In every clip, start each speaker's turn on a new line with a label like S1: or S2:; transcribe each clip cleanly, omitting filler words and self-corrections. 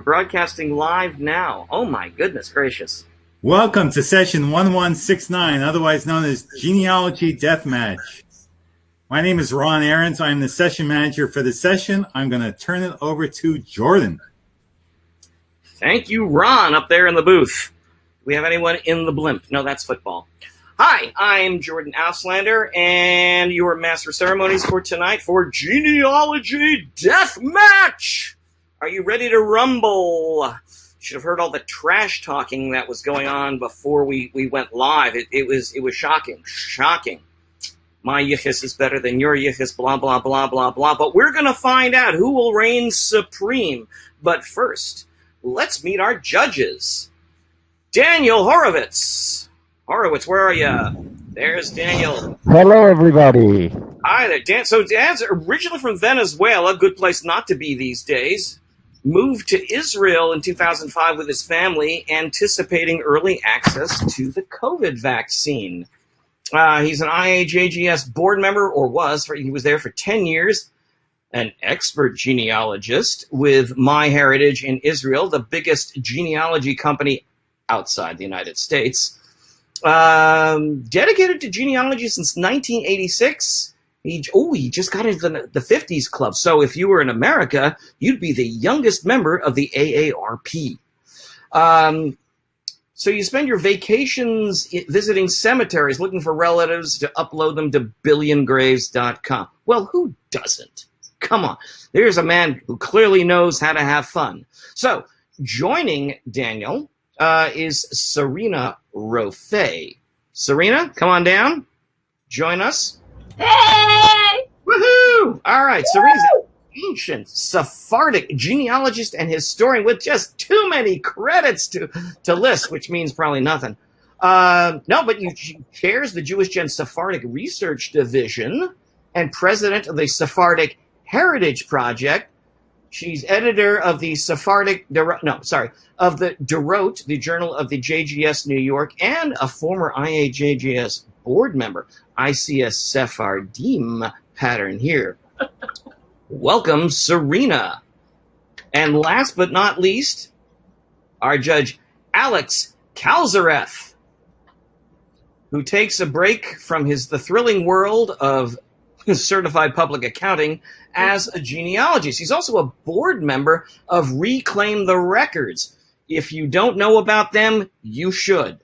S1: Broadcasting live now. Oh my goodness gracious.
S2: Welcome to session 1169, otherwise known as Genealogy Death Match. My name is Ron Arons. I'm the session manager for the session. I'm going to turn it over to Jordan.
S1: Thank you, Ron, up there in the booth. Do we have anyone in the blimp? No, that's football. Hi, I'm Jordan Auslander, and your master of ceremonies for tonight for Genealogy Death Match. Are you ready to rumble? Should have heard all the trash talking that was going on before we went live. It was shocking. My yichus is better than your yichus, blah, blah, blah, blah, blah. But we're going to find out who will reign supreme. But first, let's meet our judges. Daniel Horowitz. Horowitz, where are you? There's Daniel.
S3: Hello, everybody.
S1: Hi there, Dan. So Dan's originally from Venezuela, good place not to be these days. Moved to Israel in 2005 with his family, anticipating early access to the COVID vaccine. He's an IAJGS board member, or was. He was there for 10 years. An expert genealogist with MyHeritage in Israel, the biggest genealogy company outside the United States. Dedicated to genealogy since 1986. He just got into the 50s club. So if you were in America, you'd be the youngest member of the AARP. So you spend your vacations visiting cemeteries, looking for relatives to upload them to billiongraves.com. Well, who doesn't? Come on. There's a man who clearly knows how to have fun. So joining Daniel is Sarina Roffe. Sarina, come on down. Join us.
S4: Hey!
S1: Woohoo! All right, Sarina's an ancient Sephardic genealogist and historian with just too many credits to list, which means probably nothing. But she chairs the Jewish Gen Sephardic Research Division and president of the Sephardic Heritage Project. She's editor of the of the Derot, the Journal of the JGS New York, and a former IAJGS board member. I see a Sephardim pattern here. Welcome, Sarina. And last but not least, our judge, Alex Calzareth, who takes a break from the thrilling world of certified public accounting as a genealogist. He's also a board member of Reclaim the Records. If you don't know about them, you should.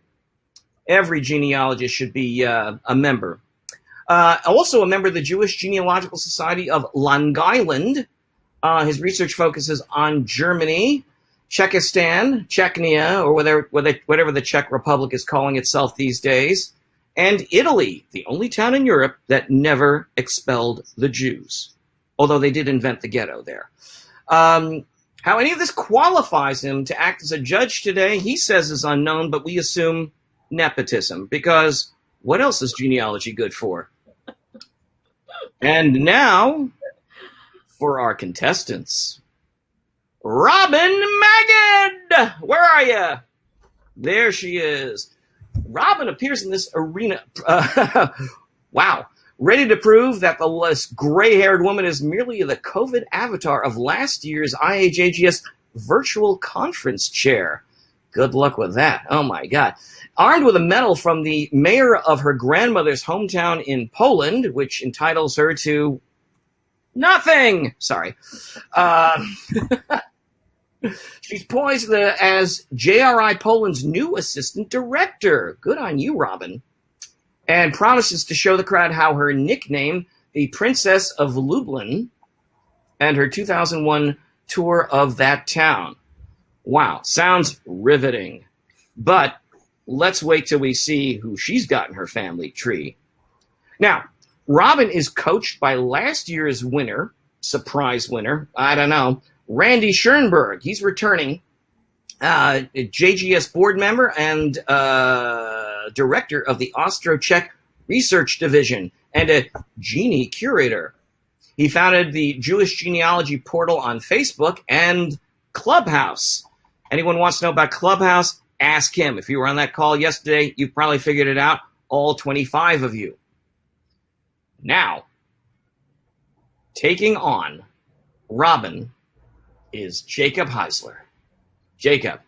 S1: Every genealogist should be a member. Also a member of the Jewish Genealogical Society of Long Island. His research focuses on Germany, Czechostan, Chechnya, or whatever the Czech Republic is calling itself these days, and Italy, the only town in Europe that never expelled the Jews, although they did invent the ghetto there. How any of this qualifies him to act as a judge today, he says is unknown, but we assume nepotism, because what else is genealogy good for? And now, for our contestants. Robinn Magid! Where are you? There she is. Robinn appears in this arena. Wow. Ready to prove that the less gray-haired woman is merely the COVID avatar of last year's IAJGS virtual conference chair. Good luck with that. Oh, my God. Armed with a medal from the mayor of her grandmother's hometown in Poland, which entitles her to nothing. Sorry. She's poised as JRI Poland's new assistant director. Good on you, Robinn. And promises to show the crowd how her nickname, the Princess of Lublin, and her 2001 tour of that town. Wow, sounds riveting. But let's wait till we see who she's got in her family tree. Now, Robinn is coached by last year's winner, surprise winner, I don't know, Randy Schoenberg. He's returning, a JGS board member and director of the Austro-Czech Research Division and a genie curator. He founded the Jewish Genealogy Portal on Facebook and Clubhouse. Anyone wants to know about Clubhouse? Ask him. If you were on that call yesterday, you probably figured it out, all 25 of you. Now, taking on Robinn is Jacob Heisler. Jacob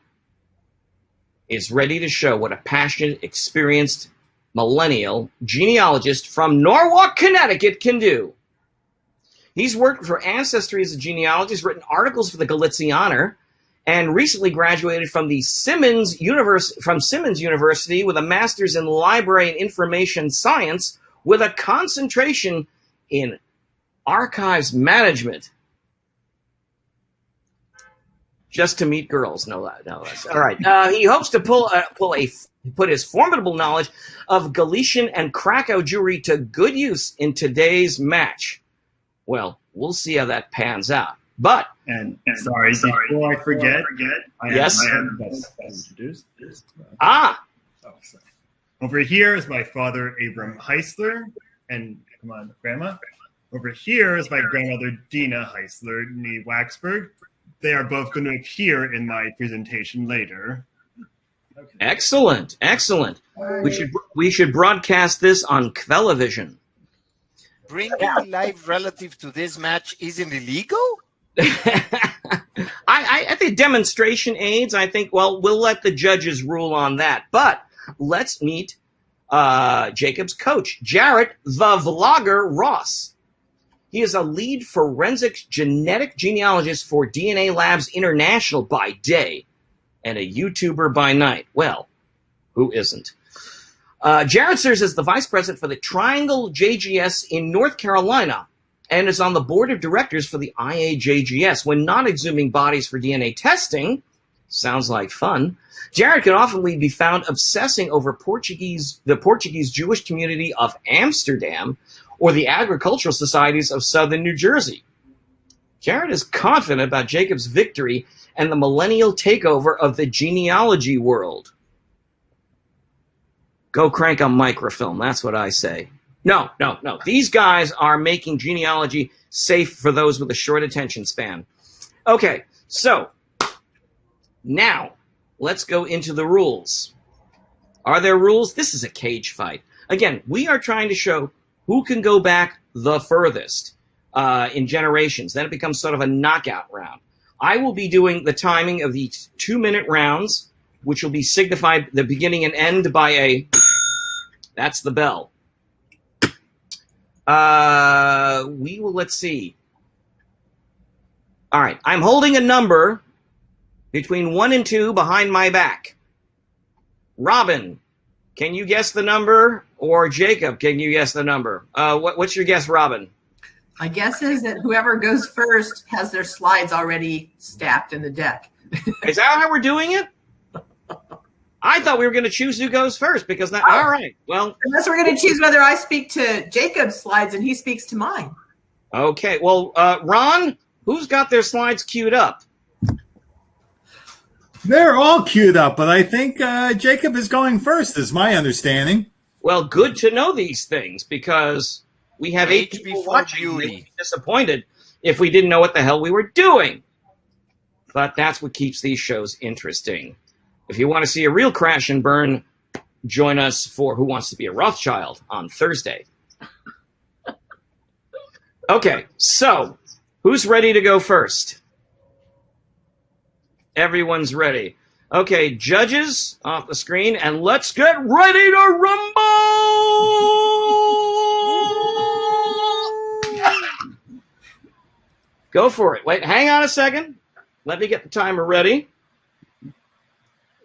S1: is ready to show what a passionate, experienced millennial genealogist from Norwalk, Connecticut can do. He's worked for Ancestry as a genealogist, written articles for the Galicianer, and recently graduated from Simmons University with a master's in library and information science with a concentration in archives management. Just to meet girls, no. All right. He hopes to put his formidable knowledge of Galician and Krakow Jewry to good use in today's match. Well, we'll see how that pans out. But
S3: sorry, before I forget,
S1: yes,
S3: I am best introduced. Over here is my father, Abram Heisler, and come on, Grandma. Over here is my grandmother, Dina Heisler, nee Wexberg. They are both going to appear in my presentation later.
S1: Okay. Excellent. We should broadcast this on Quellavision.
S4: Bringing live relative to this match isn't illegal?
S1: I think demonstration aids, we'll let the judges rule on that. But let's meet Jacob's coach, Jarrett, the vlogger Ross. He is a lead forensic genetic genealogist for DNA Labs International by day and a YouTuber by night. Well, who isn't? Jarrett serves as the vice president for the Triangle JGS in North Carolina and is on the board of directors for the IAJGS. When not exhuming bodies for DNA testing, sounds like fun, Jarrett can often be found obsessing over the Portuguese Jewish community of Amsterdam or the agricultural societies of southern New Jersey. Jarrett is confident about Jacob's victory and the millennial takeover of the genealogy world. Go crank a microfilm, that's what I say. No. These guys are making genealogy safe for those with a short attention span. Okay, so now let's go into the rules. Are there rules? This is a cage fight. Again, we are trying to show who can go back the furthest in generations. Then it becomes sort of a knockout round. I will be doing the timing of the 2-minute rounds, which will be signified the beginning and end by a, that's the bell. Let's see. All right, I'm holding a number between 1 and 2 behind my back. Robin, can you guess the number? Or Jacob, can you guess the number? What's your guess, Robin?
S5: My guess is that whoever goes first has their slides already stacked in the deck.
S1: Is that how we're doing it? I thought we were going to choose who goes first because that. All right. Well,
S5: unless we're going to choose whether I speak to Jacob's slides and he speaks to mine.
S1: Okay. Well, Ron, who's got their slides queued up?
S2: They're all queued up, but I think Jacob is going first, is my understanding.
S1: Well, good to know these things because we have 8 people watching. We'd be disappointed if we didn't know what the hell we were doing. But that's what keeps these shows interesting. If you want to see a real crash and burn, join us for Who Wants to Be a Rothschild on Thursday. Okay, so who's ready to go first? Everyone's ready. Okay, judges off the screen, and let's get ready to rumble! Go for it. Wait, hang on a second. Let me get the timer ready.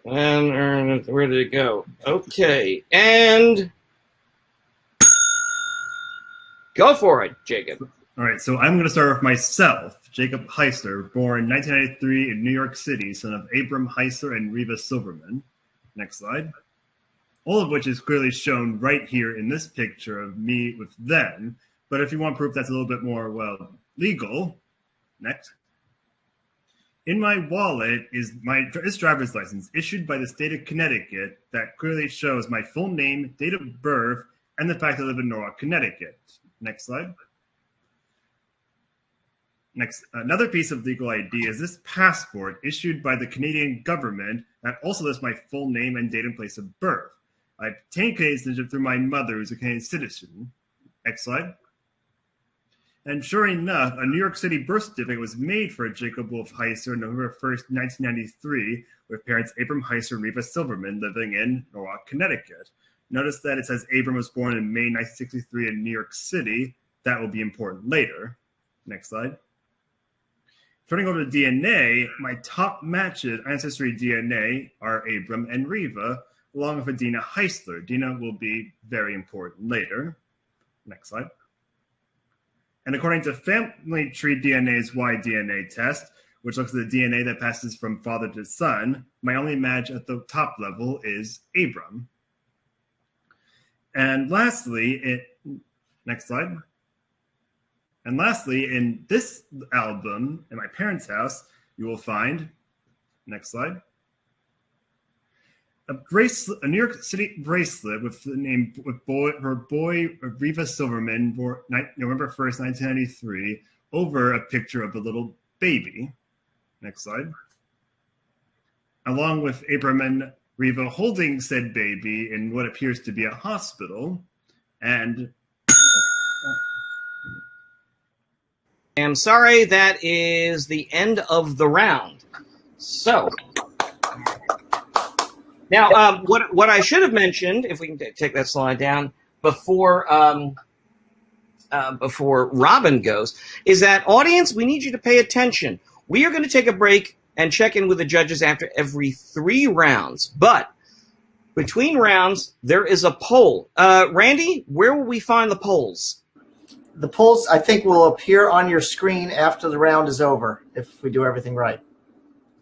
S1: And where did it go? Okay, and go for it, Jacob.
S3: All right, so I'm going to start with myself, Jacob Heisler, born 1993 in New York City, son of Abram Heisler and Reva Silverman. Next slide. All of which is clearly shown right here in this picture of me with them. But if you want proof that's a little bit more, well, legal, next. In my wallet is my driver's license issued by the state of Connecticut that clearly shows my full name, date of birth, and the fact I live in Norwalk, Connecticut. Next slide. Next, another piece of legal ID is this passport issued by the Canadian government that also lists my full name and date and place of birth. I obtained Canadian citizenship through my mother, who's a Canadian citizen. Next slide. And sure enough, a New York City birth certificate was made for Jacob Wolf Heisler on November 1st, 1993, with parents Abram Heisler and Reva Silverman living in Norwalk, Connecticut. Notice that it says Abram was born in May 1963 in New York City. That will be important later. Next slide. Turning over to DNA, my top matches, Ancestry DNA, are Abram and Reva, along with Adina Heisler. Dina will be very important later. Next slide. And according to Family Tree DNA's Y-DNA test, which looks at the DNA that passes from father to son, my only match at the top level is Abram. And lastly, next slide. And lastly, in this album, in my parents' house, you will find, next slide, a New York City bracelet with the name her boy Reva Silverman, born November 1st, 1993, over a picture of a little baby. Next slide. Along with Abram and Reva holding said baby in what appears to be a hospital. And
S1: I'm sorry, that is the end of the round. So now, what I should have mentioned, if we can take that slide down, before Robin goes, is that, audience, we need you to pay attention. We are going to take a break and check in with the judges after every 3 rounds. But between rounds, there is a poll. Randy, where will we find the polls?
S6: The polls, I think, will appear on your screen after the round is over, if we do everything right.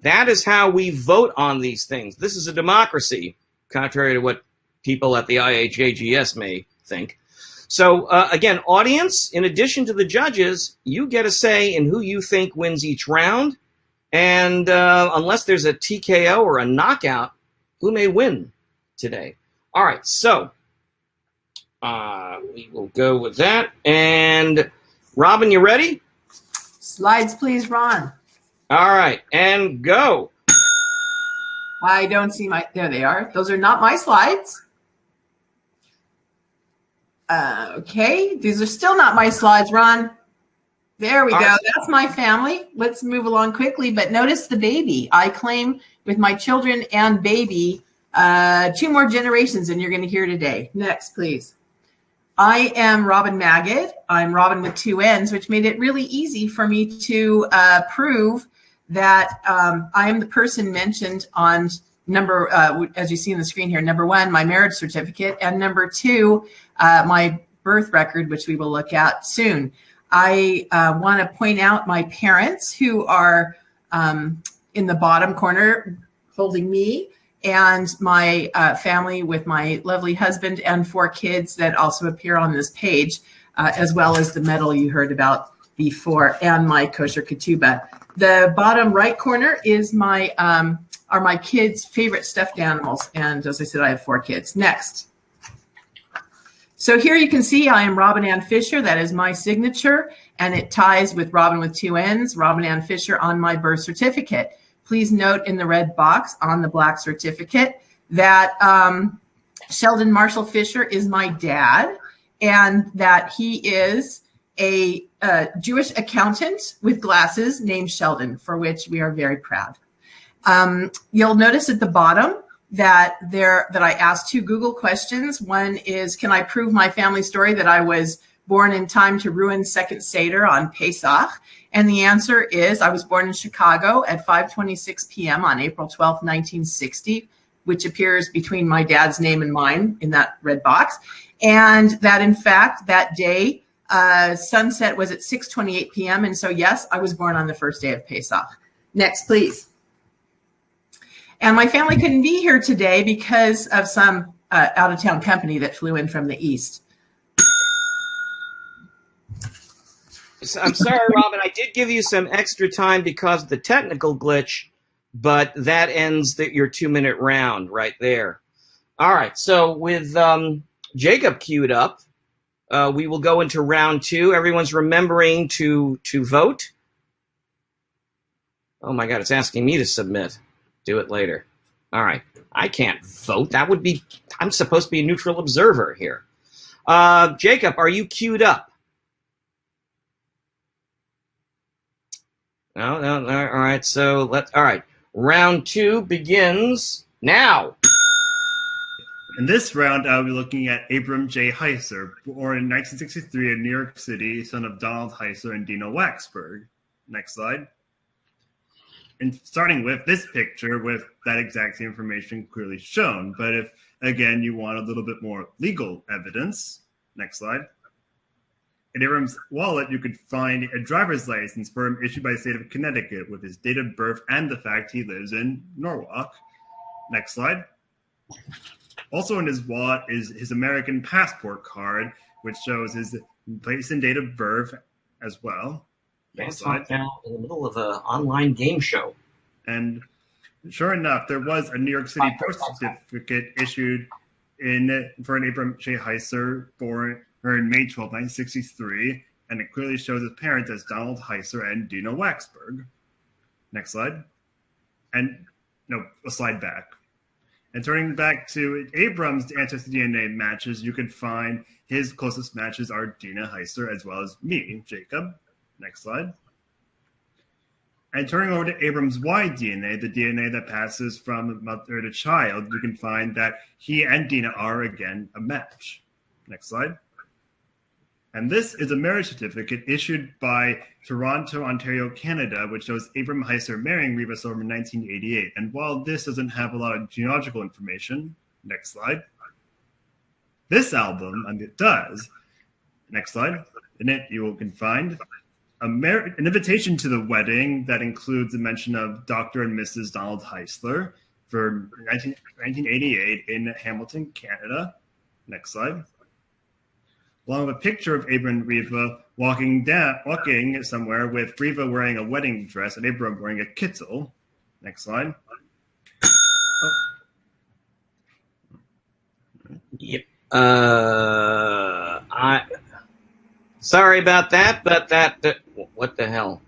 S1: That is how we vote on these things. This is a democracy, contrary to what people at the IAJGS may think. So, again, audience, in addition to the judges, you get a say in who you think wins each round. And unless there's a TKO or a knockout, who may win today? All right, so we will go with that. And, Robin, you ready?
S5: Slides, please, Ron.
S1: All right, and go.
S5: I don't see my, there they are. Those are not my slides. Okay, these are still not my slides, Ron. There we go. That's my family. Let's move along quickly, but notice the baby. I claim with my children and baby 2 more generations, and you're going to hear today. Next, please. I am Robinn Magid. I'm Robin with 2 N's, which made it really easy for me to prove that I am the person mentioned on number, as you see on the screen here, number 1, my marriage certificate, and number 2, my birth record, which we will look at soon. I want to point out my parents, who are in the bottom corner holding me, and my family with my lovely husband and 4 kids that also appear on this page, as well as the medal you heard about before, and my kosher ketubah. The bottom right corner is my are my kids' favorite stuffed animals, and as I said, I have 4 kids. Next. So here you can see I am Robin Ann Fisher. That is my signature, and it ties with Robin with 2 N's, Robin Ann Fisher, on my birth certificate. Please note in the red box on the black certificate that Sheldon Marshall Fisher is my dad, and that he is a Jewish accountant with glasses named Sheldon, for which we are very proud. You'll notice at the bottom that I asked 2 Google questions. One is, can I prove my family story that I was born in time to ruin Second Seder on Pesach? And the answer is, I was born in Chicago at 5:26 p.m. on April 12th, 1960, which appears between my dad's name and mine in that red box. And that, in fact, that day, sunset was at 6:28 p.m. And so, yes, I was born on the first day of Pesach. Next, please. And my family couldn't be here today because of some out-of-town company that flew in from the east.
S1: I'm sorry, Robin. I did give you some extra time because of the technical glitch, but that ends your 2-minute round right there. All right. So with Jacob queued up, we will go into round 2. Everyone's remembering to vote. Oh my God! It's asking me to submit. Do it later. All right. I can't vote. That would be. I'm supposed to be a neutral observer here. Jacob, are you queued up? No, no, no. All right. So all right. Round 2 begins now.
S3: In this round, I'll be looking at Abram J. Heisler, born in 1963 in New York City, son of Donald Heisler and Dina Wexberg. Next slide. And starting with this picture with that exact information clearly shown. But if, again, you want a little bit more legal evidence, next slide. In Abram's wallet, you could find a driver's license for him issued by the state of Connecticut with his date of birth and the fact he lives in Norwalk. Next slide. Also in his wallet is his American passport card, which shows his place and date of birth as well. Next slide.
S1: Now in the middle of an online game show.
S3: And sure enough, there was a New York City birth certificate issued for an Abram J. Heisler born in May 12, 1963, and it clearly shows his parents as Donald Heisler and Dina Wexberg. Next slide. And no, a slide back. And turning back to Abram's Ancestry Dna matches, you can find his closest matches are Dina Heisler as well as me, Jacob. Next slide. And turning over to Abram's Y DNA, the DNA that passes from mother to child, you can find that he and Dina are again a match. Next slide. And this is a marriage certificate issued by Toronto, Ontario, Canada, which shows Abram Heisler marrying Reva Silverman in 1988. And while this doesn't have a lot of genealogical information, next slide, this album, and it does, next slide, in it you can find an invitation to the wedding that includes a mention of Dr. and Mrs. Donald Heisler for 1988 in Hamilton, Canada. Next slide. Along with a picture of Abram and Reva walking somewhere with Reva wearing a wedding dress and Abram wearing a kittel. Next slide.
S1: Yep. Sorry about that, but what the hell?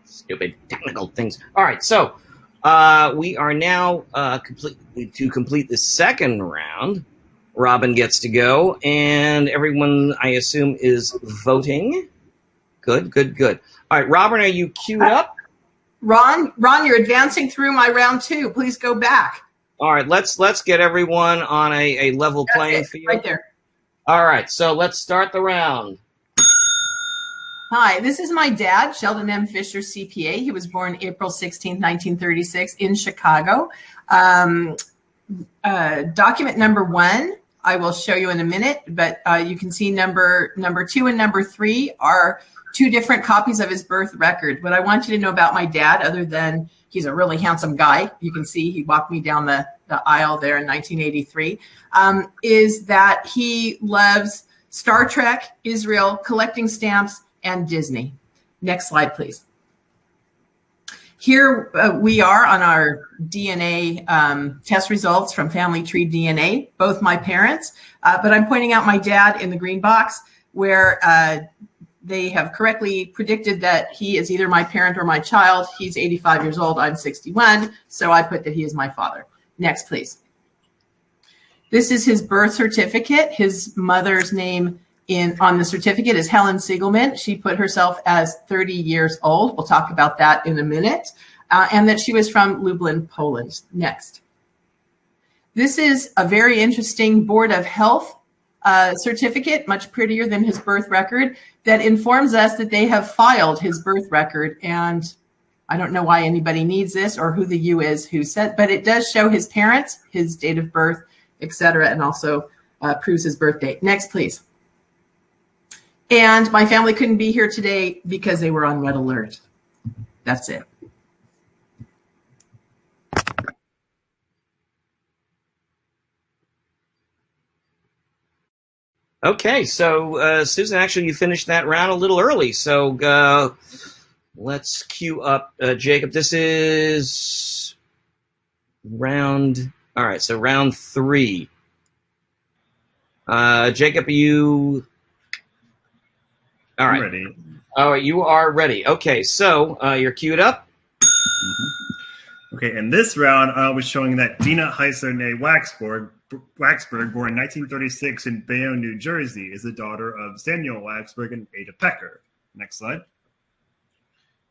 S1: Stupid technical things. All right, so we are now to complete the second round. Robin gets to go, and everyone, I assume, is voting. Good, good, good. All right, Robin, are you queued up?
S5: Ron, you're advancing through my round 2. Please go back.
S1: All right, let's get everyone on a level playing field.
S5: Right there.
S1: All right, so let's start the round.
S5: Hi, this is my dad, Sheldon M. Fisher, CPA. He was born April 16, 1936 in Chicago. Document number 1, I will show you in a minute, but you can see number 2 and number 3 are 2 different copies of his birth record. What I want you to know about my dad, other than he's a really handsome guy, you can see he walked me down the aisle there in 1983, is that he loves Star Trek, Israel, collecting stamps, and Disney. Next slide, please. Here we are on our DNA test results from Family Tree DNA, both my parents, but I'm pointing out my dad in the green box where they have correctly predicted that he is either my parent or my child. He's 85 years old, I'm 61, so I put that he is my father. Next, please. This is his birth certificate. His mother's name on the certificate is Helen Siegelman. She put herself as 30 years old. We'll talk about that in a minute. And that she was from Lublin, Poland. Next. This is a very interesting Board of Health certificate, much prettier than his birth record, that informs us that they have filed his birth record. And I don't know why anybody needs this or who the you is who said, but it does show his parents, his date of birth, etc., and also proves his birth date. Next, please. And my family couldn't be here today because they were on red alert. That's it.
S1: Okay, so Susan, actually, you finished that round a little early. So let's queue up Jacob. This is round. All right, so round 3. Jacob, you. All right.
S3: I'm ready.
S1: Oh, you are ready. Okay, so you're queued up.
S3: Okay, in this round, I was showing that Dina Heisler née Wexberg, born in 1936 in Bayonne, New Jersey, is the daughter of Samuel Wexberg and Ada Pecker. Next slide.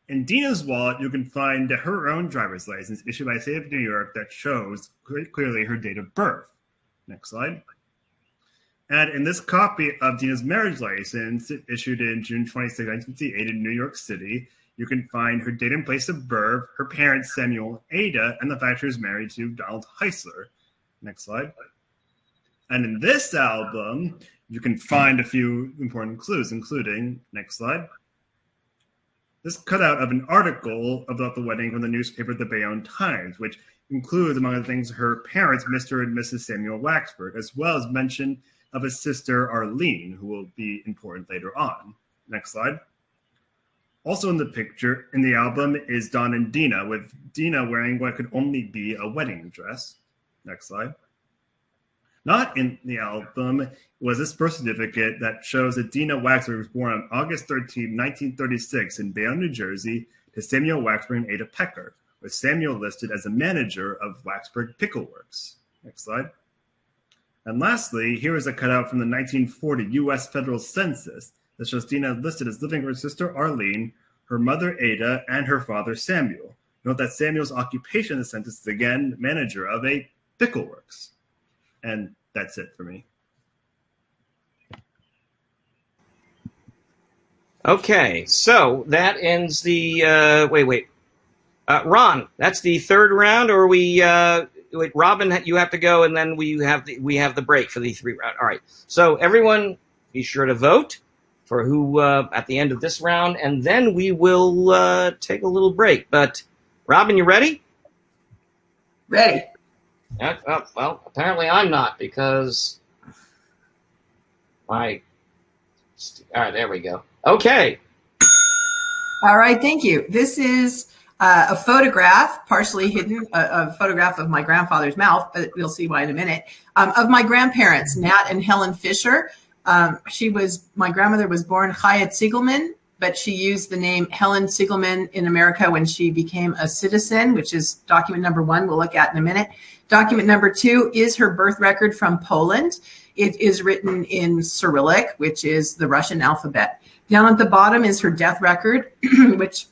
S3: In Dina's wallet, you can find her own driver's license issued by the state of New York that shows clearly her date of birth. Next slide. And in this copy of Dina's marriage license, issued in June 26, 1958 in New York City, you can find her date and place of birth, her parents, Samuel and Ada, and the fact she was married to Donald Heisler. Next slide. And in this album, you can find a few important clues, including, next slide, this cutout of an article about the wedding from the newspaper The Bayonne Times, which includes, among other things, her parents, Mr. and Mrs. Samuel Wexberg, as well as mention of his sister Arlene, who will be important later on. Next slide. Also in the picture, in the album, is Don and Dina, with Dina wearing what could only be a wedding dress. Next slide. Not in the album was this birth certificate that shows that Dina Wexberg was born on August 13, 1936 in Bayonne, New Jersey, to Samuel Wexberg and Ada Pecker, with Samuel listed as a manager of Wexberg Pickle Works. Next slide. And lastly, here is a cutout from the 1940 U.S. Federal Census that shows Dina listed as living with her sister Arlene, her mother Ada, and her father Samuel. Note that Samuel's occupation in the census is again manager of a pickle works. And that's it for me.
S1: Okay, so that ends the wait. Ron, that's the third round, or we wait, Robin, you have to go, and then we have the break for the 3 round. All right. So everyone, be sure to vote for who at the end of this round, and then we will take a little break. But Robin, you ready?
S5: Ready.
S1: Well, apparently I'm not, because my. All right, there we go. Okay.
S5: All right, thank you. This is a photograph, partially hidden, a photograph of my grandfather's mouth, but we'll see why in a minute, of my grandparents, Nat and Helen Fisher. My grandmother was born Chayat Siegelman, but she used the name Helen Siegelman in America when she became a citizen, which is document number 1 we'll look at in a minute. Document number 2 is her birth record from Poland. It is written in Cyrillic, which is the Russian alphabet. Down at the bottom is her death record, which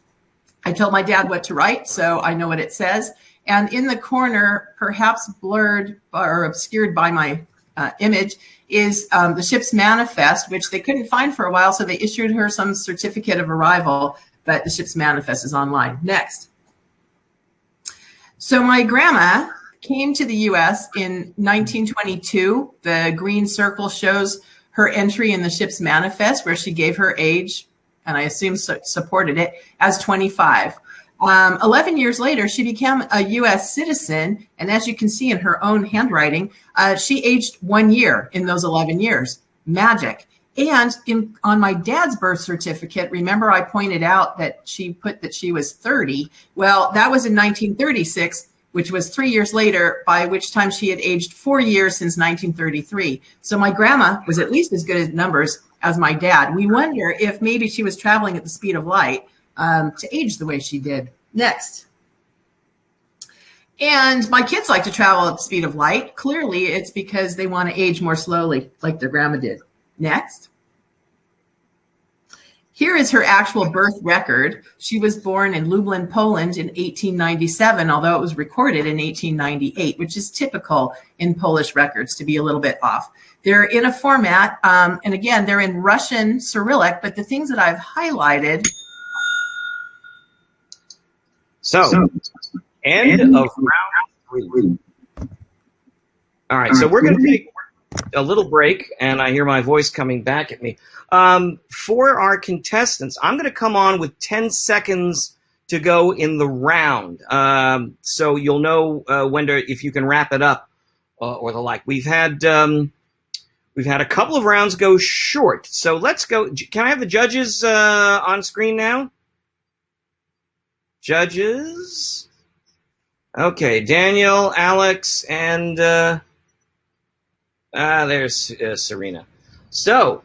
S5: I told my dad what to write, so I know what it says. And in the corner, perhaps blurred or obscured by my image, is the ship's manifest, which they couldn't find for a while, so they issued her some certificate of arrival, but the ship's manifest is online. Next. So my grandma came to the U.S. in 1922. The green circle shows her entry in the ship's manifest, where she gave her age, and I assume supported it, as 25. 11 years later, she became a U.S. citizen, and as you can see in her own handwriting, she aged 1 year in those 11 years. Magic. And on my dad's birth certificate, remember I pointed out that she put that she was 30. Well, that was in 1936, which was 3 years later, by which time she had aged 4 years since 1933. So my grandma was at least as good at numbers as my dad. We wonder if maybe she was traveling at the speed of light to age the way she did. Next. And my kids like to travel at the speed of light. Clearly, it's because they want to age more slowly, like their grandma did. Next. Here is her actual birth record. She was born in Lublin, Poland in 1897, although it was recorded in 1898, which is typical in Polish records to be a little bit off. They're in a format, and again, they're in Russian Cyrillic, but the things that I've highlighted.
S1: So end of round 3. All right, so we're going to take a little break, and I hear my voice coming back at me. For our contestants, I'm going to come on with 10 seconds to go in the round, so you'll know if you can wrap it up or the like. We've had a couple of rounds go short, so let's go. Can I have the judges on screen now? Judges. Okay, Daniel, Alex, and there's Sarina. So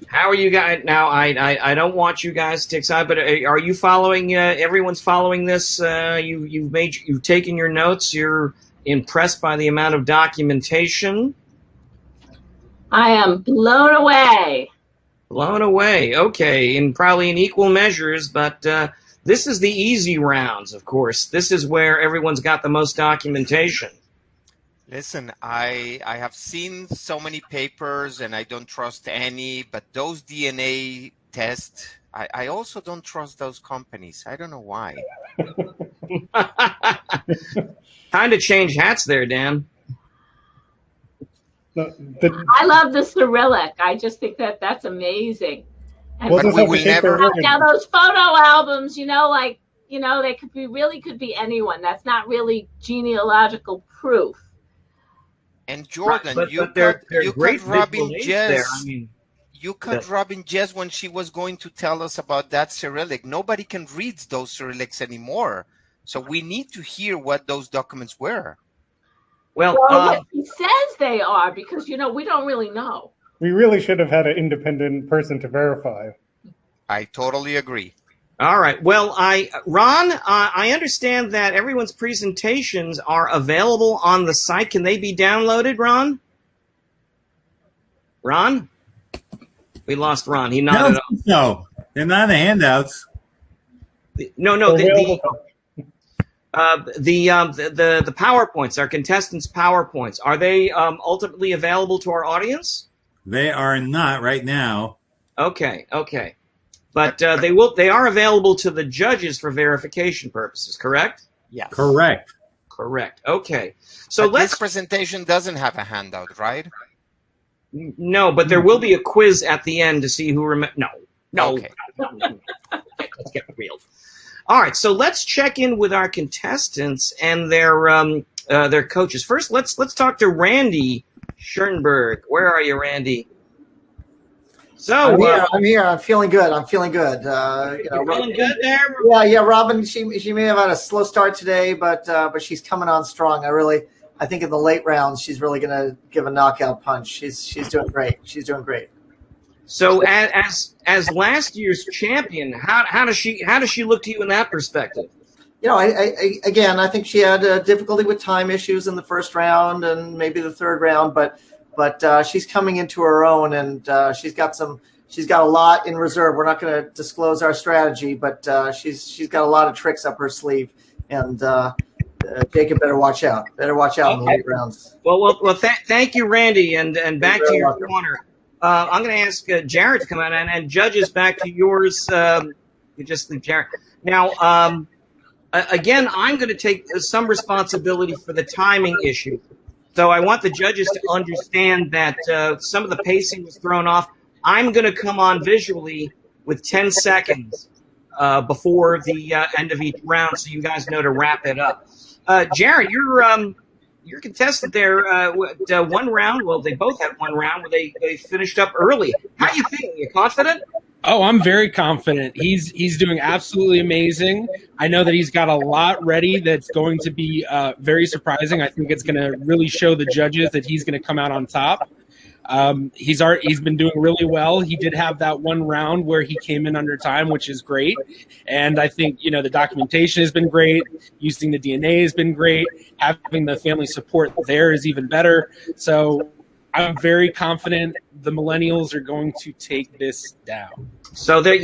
S1: How are you guys now? I don't want you guys to excite, but are you following? Everyone's following this. You've taken your notes. You're impressed by the amount of documentation.
S7: I am blown away.
S1: Blown away. Okay, and probably in equal measures, but this is the easy rounds, of course. This is where everyone's got the most documentation.
S4: Listen, I have seen so many papers and I don't trust any, but those DNA tests, I also don't trust those companies. I don't know why.
S1: Time to change hats there, Dan.
S7: I love the Cyrillic. I just think that's amazing. And
S8: We'll just have to take their word.
S7: now those photo albums, they could be anyone. That's not really genealogical proof.
S4: And Jordan,
S1: Right,
S4: you
S1: they're
S4: cut
S1: great
S4: Robin
S1: visual aids
S4: Jess.
S1: there. I mean,
S4: You cut Robin Jess when she was going to tell us about that Cyrillic. Nobody can read those Cyrillics anymore. So we need to hear what those documents were.
S1: well,
S7: What he says they are, because we don't really know.
S8: We really should have had an independent person to verify.
S4: I totally agree.
S1: all right. Well, Ron, I understand that everyone's presentations are available on the site. Can they be downloaded, Ron? Ron? We lost Ron. He nodded off.
S2: No, they're not the handouts.
S1: No, the PowerPoints, our contestants' PowerPoints, are they ultimately available to our audience?
S2: They are not right now.
S1: Okay. But they are available to the judges for verification purposes, correct?
S4: Yes.
S2: Correct.
S1: Okay. So
S4: But this presentation doesn't have a handout, right?
S1: No, but there will be a quiz at the end to see who remember. No.
S4: Okay.
S1: No. Let's get real. All right, so let's check in with our contestants and their coaches. First, let's talk to Randy Schoenberg. Where are you, Randy? So
S6: I'm here. I'm feeling good.
S1: you feeling good there?
S6: Yeah. Robin, she may have had a slow start today, but she's coming on strong. I think in the late rounds she's really going to give a knockout punch. She's doing great.
S1: So as last year's champion, how does she look to you in that perspective?
S6: I think she had difficulty with time issues in the first round and maybe the third round, but she's coming into her own, and she's got a lot in reserve. We're not going to disclose our strategy, but she's got a lot of tricks up her sleeve, and Jacob better watch out. In the late rounds.
S1: Well, thank you, Randy, and back to your corner. I'm going to ask Jarrett to come out, and judges, back to yours. You just leave Jarrett. Now, again, I'm going to take some responsibility for the timing issue. So I want the judges to understand that some of the pacing was thrown off. I'm going to come on visually with 10 seconds before the end of each round, so you guys know to wrap it up. Jarrett, you're contestant there. One round. Well, they both had one round where they finished up early. How are you feeling? You confident?
S9: Oh, I'm very confident. He's doing absolutely amazing. I know that he's got a lot ready that's going to be very surprising. I think it's going to really show the judges that he's going to come out on top. He's been doing really well. He did have that one round where he came in under time, which is great. And I think, the documentation has been great. Using the DNA has been great. Having the family support there is even better. So I'm very confident the millennials are going to take this down.
S1: So there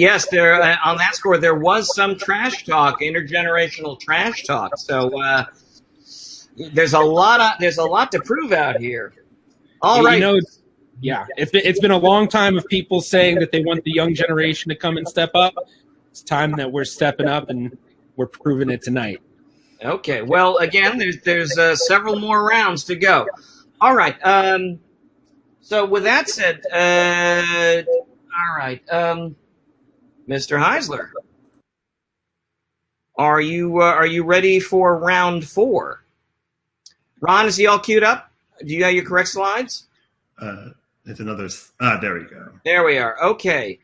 S1: on that score there was some trash talk, intergenerational trash talk. So there's a lot to prove out here. All right.
S9: Yeah, it's been a long time of people saying that they want the young generation to come and step up. It's time that we're stepping up, and we're proving it tonight.
S1: Okay. Well, again, there's several more rounds to go. All right. So with that said, all right, Mr. Heisler, are you ready for round 4? Ron, is he all queued up? Do you have your correct slides?
S3: It's another. There we go.
S1: There we are. Okay.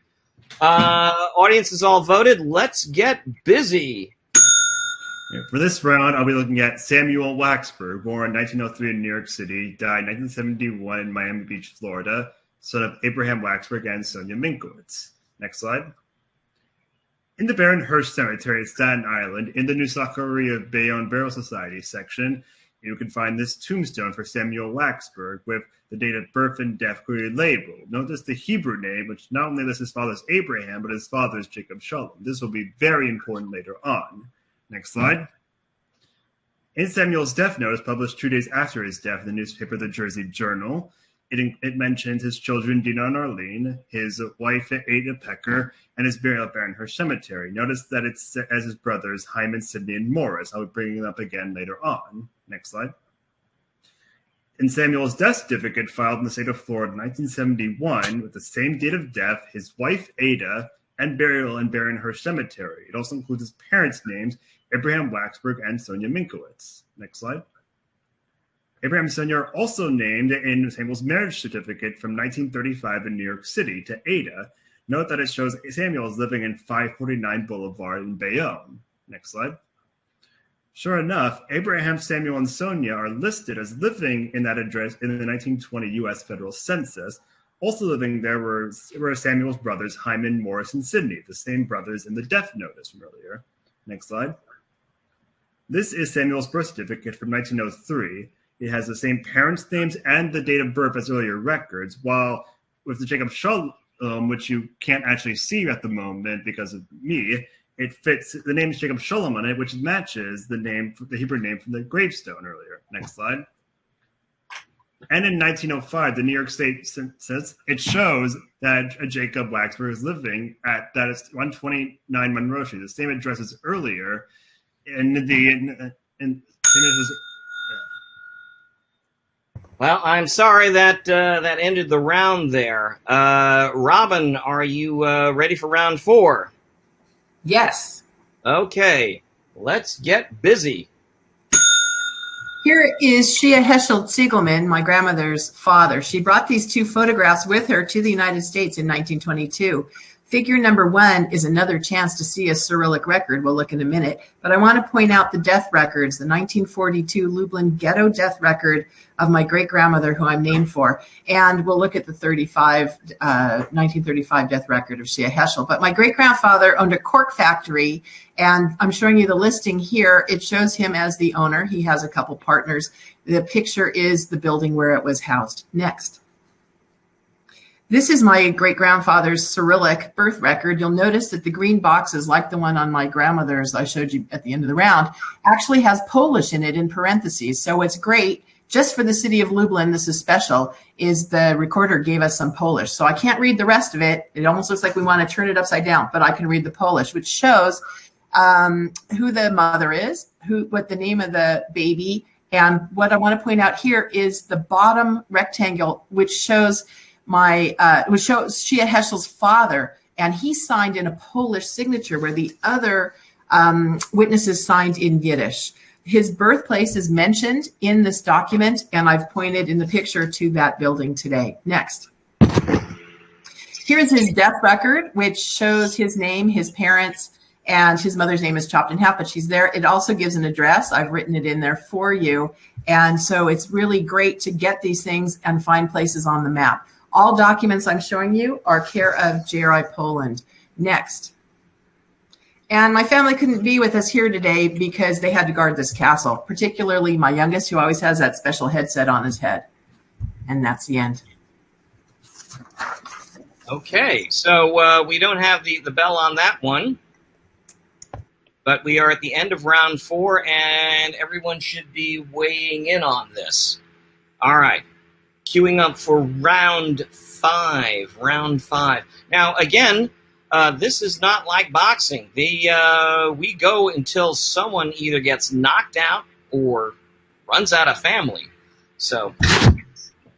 S1: Audience is all voted. Let's get busy.
S3: Yeah, for this round, I'll be looking at Samuel Wexberg, born 1903 in New York City, died 1971 in Miami Beach, Florida. son of Abraham Wexberg and Sonia Minkowitz. Next slide. In the Baron Hirsch Cemetery at Staten Island, in the New Sacharia Bayonne Burial Society section, you can find this tombstone for Samuel Wexberg with the date of birth and death clearly labeled. Notice the Hebrew name, which not only lists his father as Abraham, but his father is Jacob Shalom. This will be very important later on. Next slide. In Samuel's death notice, published 2 days after his death in the newspaper The Jersey Journal, it mentions his children Dina and Arlene, his wife Ada Pecker, and his burial at Baron Hirsch Cemetery. Notice that it's as his brothers Hyman, Sidney, and Morris. I'll be bringing it up again later on. Next slide. In Samuel's death certificate filed in the state of Florida in 1971 with the same date of death, his wife Ada, and burial in Baron Hirsch Cemetery. It also includes his parents' names, Abraham Wexberg and Sonia Minkowitz. Next slide. Abraham and Sonia are also named in Samuel's marriage certificate from 1935 in New York City to Ada. Note that it shows Samuel is living in 549 Boulevard in Bayonne. Next slide. Sure enough, Abraham, Samuel, and Sonia are listed as living in that address in the 1920 U.S. federal census. Also living there were Samuel's brothers, Hyman, Morris, and Sidney, the same brothers in the death notice from earlier. Next slide. This is Samuel's birth certificate from 1903. It has the same parents' names and the date of birth as earlier records, while with the Jacob Shalom, which you can't actually see at the moment because of me, it fits the name is Jacob Shalom on it, which matches the name, the Hebrew name from the gravestone earlier. Next slide. And in 1905, the New York State Census, it shows that Jacob Wexberg is living at that is 129 Monroe Street, the same address as earlier,
S1: Well, I'm sorry that that ended the round there. Robin, are you ready for round 4?
S5: Yes.
S1: Okay, let's get busy.
S5: Here is Shia Heschel Siegelman, my grandmother's father. She brought these 2 photographs with her to the United States in 1922. Figure number 1 is another chance to see a Cyrillic record. We'll look in a minute. But I want to point out the death records, the 1942 Lublin ghetto death record of my great-grandmother, who I'm named for. And we'll look at the 1935 death record of Shia Heschel. But my great-grandfather owned a cork factory, and I'm showing you the listing here. It shows him as the owner. He has a couple partners. The picture is the building where it was housed. Next. This is my great-grandfather's Cyrillic birth record. You'll notice that the green boxes, like the one on my grandmother's I showed you at the end of the round, actually has Polish in it in parentheses. So what's great, just for the city of Lublin, this is special, is the recorder gave us some Polish. So I can't read the rest of it. It almost looks like we want to turn it upside down, but I can read the Polish, which shows who the mother is, what the name of the baby, and what I want to point out here is the bottom rectangle, which shows which shows Shia Heschel's father, and he signed in a Polish signature where the other witnesses signed in Yiddish. His birthplace is mentioned in this document, and I've pointed in the picture to that building today. Next. Here's his death record, which shows his name, his parents, and his mother's name is chopped in half, but she's there. It also gives an address. I've written it in there for you. And so it's really great to get these things and find places on the map. All documents I'm showing you are care of JRI Poland. Next. And my family couldn't be with us here today because they had to guard this castle, particularly my youngest, who always has that special headset on his head. And that's the end.
S1: Okay, so we don't have the bell on that one, but we are at the end of round 4, and everyone should be weighing in on this. All right. Queuing up for round 5. Now, again, this is not like boxing. We go until someone either gets knocked out or runs out of family. So,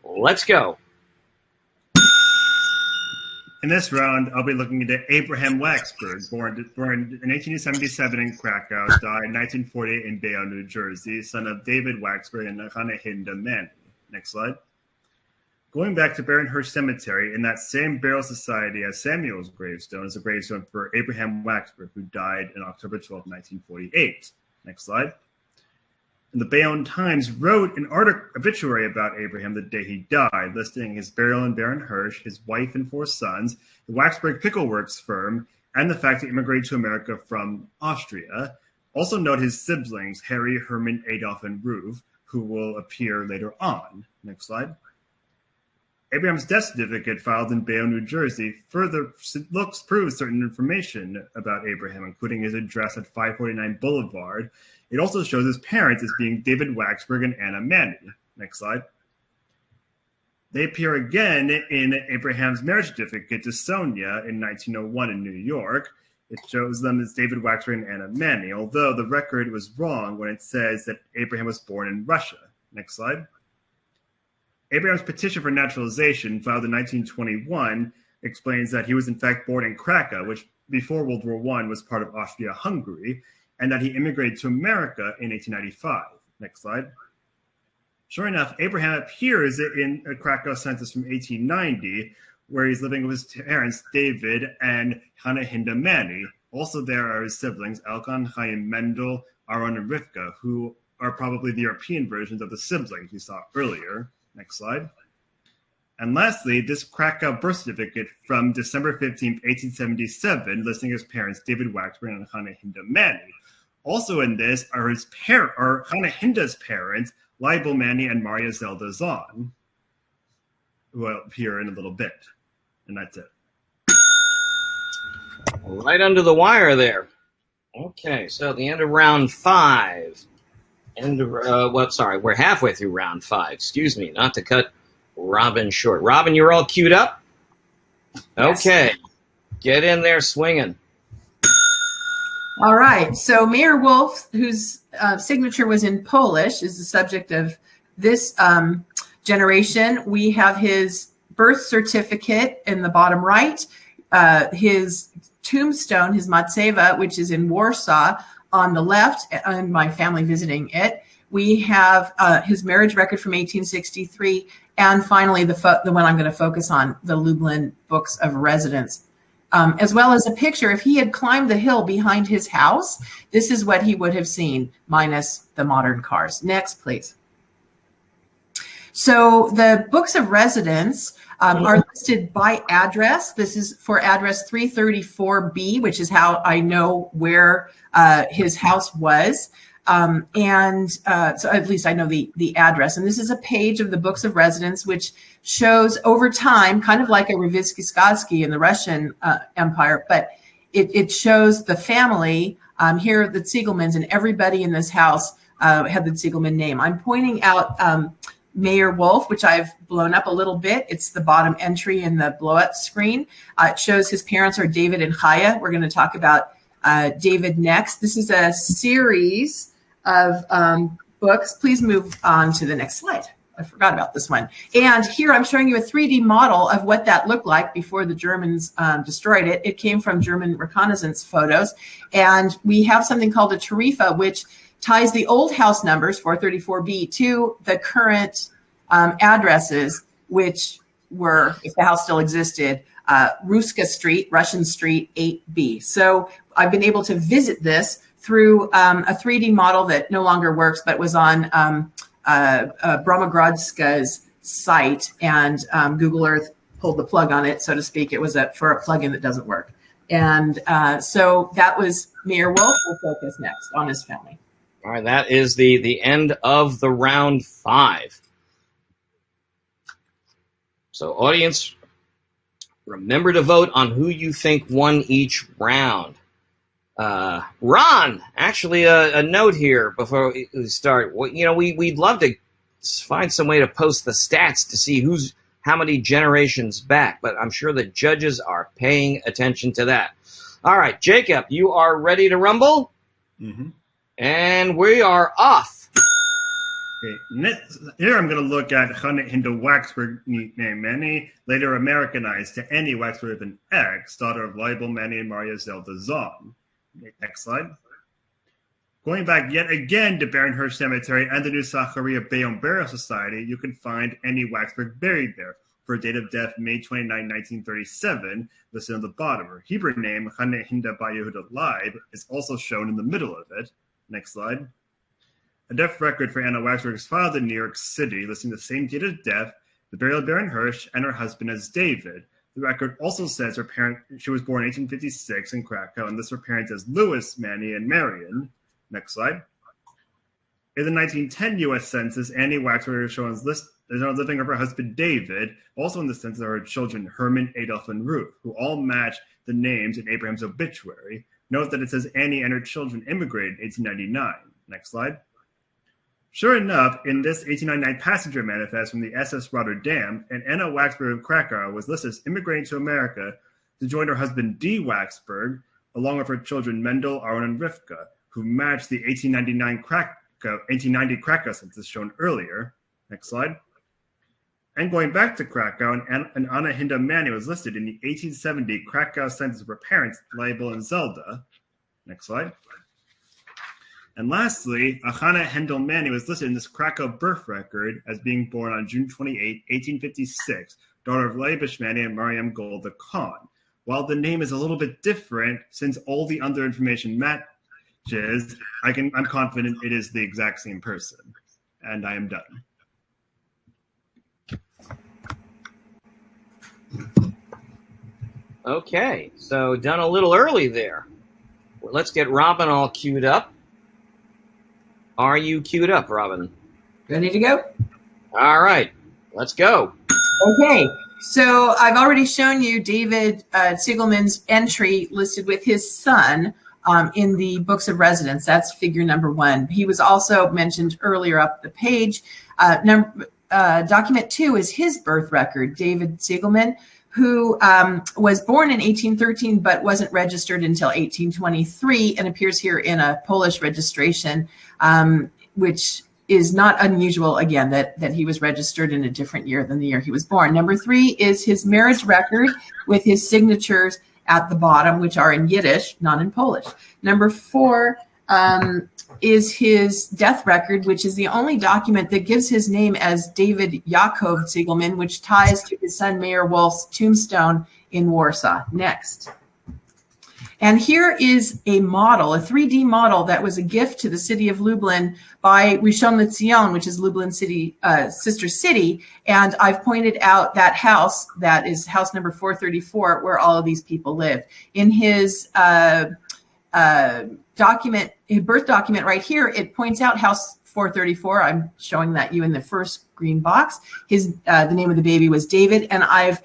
S1: let's go.
S3: In this round, I'll be looking into Abraham Wexberg, born in 1877 in Krakow, died in 1948 in Bayonne, New Jersey, son of David Wexberg and Hannah Hinda Manning. Next slide. Going back to Baron Hirsch Cemetery, in that same burial society as Samuel's gravestone is a gravestone for Abraham Wexberg, who died on October 12, 1948. Next slide. And the Bayonne Times wrote an obituary about Abraham the day he died, listing his burial in Baron Hirsch, his wife and 4 sons, the Wexberg Pickleworks firm, and the fact he immigrated to America from Austria. Also note his siblings, Harry, Herman, Adolf, and Ruth, who will appear later on. Next slide. Abraham's death certificate filed in Bayonne, New Jersey, further proves certain information about Abraham, including his address at 549 Boulevard. It also shows his parents as being David Wexberg and Anna Manny. Next slide. They appear again in Abraham's marriage certificate to Sonia in 1901 in New York. It shows them as David Wexberg and Anna Manny, although the record was wrong when it says that Abraham was born in Russia. Next slide. Abraham's petition for naturalization, filed in 1921, explains that he was in fact born in Krakow, which before World War I was part of Austria-Hungary, and that he immigrated to America in 1895. Next slide. Sure enough, Abraham appears in a Krakow census from 1890, where he's living with his parents, David and Hannah Hinda Manny. Also there are his siblings, Elkan, Chaim Mendel, Aaron, and Rivka, who are probably the European versions of the siblings we saw earlier. Next slide. And lastly, this Krakow birth certificate from December 15, 1877, listing his parents, David Wexberg and Hannah Hinda Manny. Also in this are Hannah Hinda's parents, Leibel Manny and Maria Zelda Zahn, who will appear in a little bit. And that's it.
S1: Right under the wire there. Okay, so at the end of round 5. We're halfway through round 5. Excuse me, not to cut Robin short. Robin, you're all queued up? Okay. Yes. Get in there swinging.
S5: All right. So Mayor Wolf, whose signature was in Polish, is the subject of this generation. We have his birth certificate in the bottom right, his tombstone, his matseva, which is in Warsaw, on the left, and my family visiting it. We have his marriage record from 1863, and finally the one I'm going to focus on, the Lublin Books of Residence, as well as a picture. If he had climbed the hill behind his house, this is what he would have seen, minus the modern cars. Next, please. So the Books of Residence are listed by address. This is for address 334B, which is how I know where his house was. So at least I know the address. And this is a page of the Books of Residence, which shows over time, kind of like a Revitsky-Skarsky in the Russian Empire, but it shows the family here, the Siegelmans, and everybody in this house had the Siegelman name. I'm pointing out Mayor Wolf, which I've blown up a little bit. It's the bottom entry in the blow-up screen. It shows his parents are David and Chaya. We're going to talk about David next. This is a series of books. Please move on to the next slide. I forgot about this one. And here I'm showing you a 3D model of what that looked like before the Germans destroyed it. It came from German reconnaissance photos. And we have something called a tarifa, which ties the old house numbers, 434B, to the current addresses, which were, if the house still existed, Ruska Street, Russian Street, 8B. So I've been able to visit this through a 3D model that no longer works, but was on Bromogradska's site, and Google Earth pulled the plug on it, so to speak. It was for a plugin that doesn't work. And so that was Mayor Wolf. We'll focus next on his family.
S1: All right, that is the end of the round 5. So, audience, remember to vote on who you think won each round. Ron, actually, a note here before we start. We'd love to find some way to post the stats to see how many generations back, but I'm sure the judges are paying attention to that. All right, Jacob, you are ready to rumble?
S3: Mm-hmm.
S1: And we are off.
S3: Okay. Here I'm going to look at Hannah Hinda Wexberg, name Manny, later Americanized to Annie Wexberg with an X, daughter of Leibel Manny and Maria Zelda Zahn. Next slide. Going back yet again to Baron Hirsch Cemetery and the New Zacharia Bayonne Burial Society, you can find Annie Wexberg buried there. For a date of death, May 29, 1937, listed on the bottom. Her Hebrew name, Hannah Hinda Bar Yehuda Leib, is also shown in the middle of it. Next slide. A death record for Anna Wexberg is filed in New York City, listing the same date of death, the burial of Baron Hirsch, and her husband as David. The record also says she was born in 1856 in Krakow and lists her parents as Louis, Manny, and Marion. Next slide. In the 1910 U.S. Census, Annie Wexberg is shown as living of her husband David. Also in the census are her children Herman, Adolf, and Ruth, who all match the names in Abraham's obituary. Note that it says Annie and her children immigrated in 1899. Next slide. Sure enough, in this 1899 passenger manifest from the SS Rotterdam, an Anna Wexberg of Krakow was listed as immigrating to America to join her husband D. Wexberg, along with her children Mendel, Aaron, and Rivka, who matched the 1890 Krakow census shown earlier. Next slide. And going back to Krakow, an Anna Hinda Manny was listed in the 1870 Krakow census of her parents, Leibel and Zelda. Next slide. And lastly, Achana Hendel Manny was listed in this Krakow birth record as being born on June 28, 1856, daughter of Leibish Manny and Mariam Golda Khan. While the name is a little bit different, since all the other information matches, I'm confident it is the exact same person. And I am done.
S1: Okay, so done a little early there. Well, let's get Robinn all queued up. Are you queued up, Robinn?
S5: Ready to go?
S1: All right, let's go.
S5: Okay, so I've already shown you David Siegelman's entry listed with his son in the books of residence. That's figure number 1. He was also mentioned earlier up the page. Document 2 is his birth record, David Siegelman, who was born in 1813 but wasn't registered until 1823 and appears here in a Polish registration, which is not unusual, again, that he was registered in a different year than the year he was born. Number 3 is his marriage record with his signatures at the bottom, which are in Yiddish, not in Polish. Number 4 is his death record, which is the only document that gives his name as David Yaakov Siegelman, which ties to his son Mayer Wolf's tombstone in Warsaw. Next. And here is a model, a 3D model that was a gift to the city of Lublin by Rishon LeZion, which is Lublin city, sister city. And I've pointed out that house, that is house number 434, where all of these people lived. In his document, his birth document right here, it points out house 434. I'm showing that you in the first green box. The name of the baby was David, and I've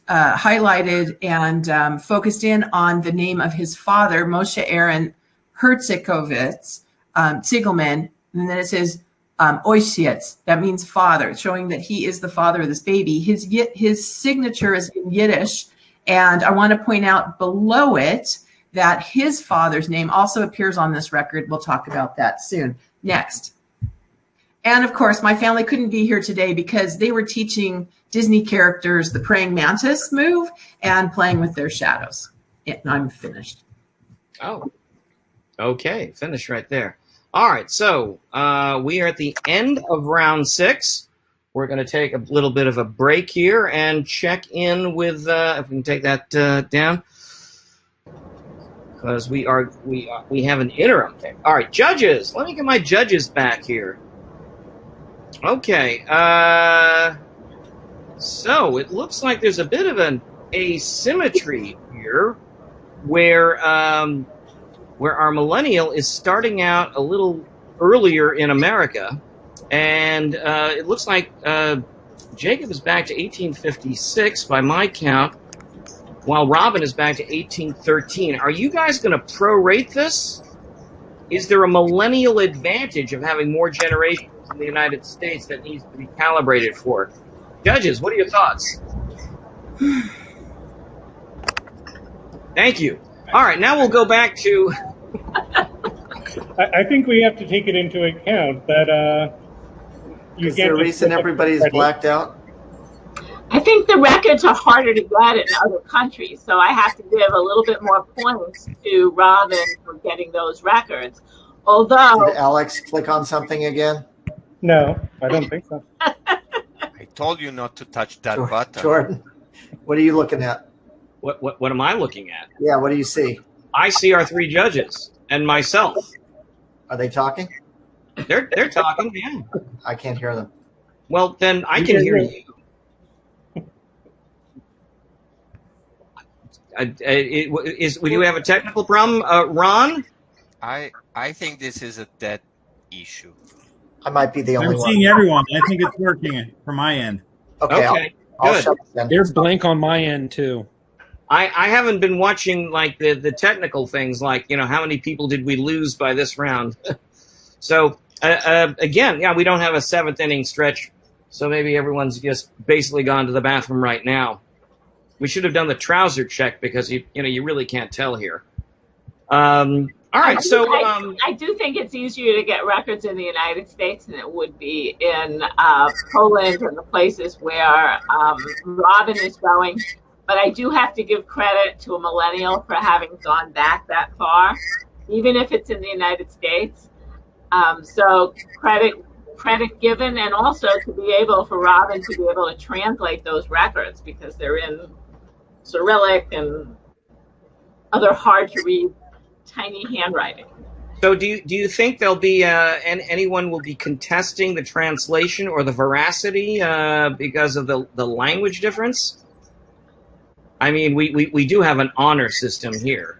S5: highlighted and focused in on the name of his father, Moshe Aaron Herzikovitz Siegelman, and then it says Oisietz. That means father, showing that he is the father of this baby. His signature is in Yiddish, and I want to point out below it that his father's name also appears on this record. We'll talk about that soon. Next. And of course, my family couldn't be here today because they were teaching Disney characters the praying mantis move and playing with their shadows. And I'm finished.
S1: Oh, okay. Finished right there. All right. So we are at the end of round 6. We're going to take a little bit of a break here and check in with, if we can take that down, because we have an interim thing. All right, judges. Let me get my judges back here. Okay. So it looks like there's a bit of an asymmetry here, where our millennial is starting out a little earlier in America, and it looks like Jacob is back to 1856 by my count, while Robinn is back to 1813. Are you guys going to prorate this? Is there a millennial advantage of having more generations in the United States that needs to be calibrated for? Judges, what are your thoughts? Thank you. All right, now we'll go back to...
S8: I think we have to take it into account that you
S6: Is there a reason everybody's blacked out?
S7: I think the records are harder to get in other countries, so I have to give a little bit more points to Robinn for getting those records. Although...
S6: Did Alex click on something again?
S8: No, I don't think so.
S4: I told you not to touch that button.
S6: Jordan, what are you looking at?
S1: What am I looking at?
S6: Yeah, what do you see?
S1: I see our 3 judges and myself.
S6: Are they talking?
S1: They're talking. Yeah.
S6: I can't hear them.
S1: Well, then I can hear you. Do you have a technical problem, Ron?
S4: I think this is a dead issue.
S6: I might be the only
S2: I'm
S6: one.
S2: seeing everyone. I think it's working from my end.
S6: Okay, I'll
S1: good.
S6: shut it then.
S9: There's blank on my end too.
S1: I haven't been watching like the technical things, like how many people did we lose by this round. So again, yeah, we don't have a seventh inning stretch, so maybe everyone's just basically gone to the bathroom right now. We should have done the trouser check because you really can't tell here. All right,
S7: I do think it's easier to get records in the United States than it would be in Poland and the places where Robinn is going. But I do have to give credit to a millennial for having gone back that far, even if it's in the United States. So credit given, and also to be able for Robinn to be able to translate those records because they're in Cyrillic and other hard to read tiny handwriting.
S1: So do you think there'll be anyone will be contesting the translation or the veracity because of the language difference? I mean, we do have an honor system here,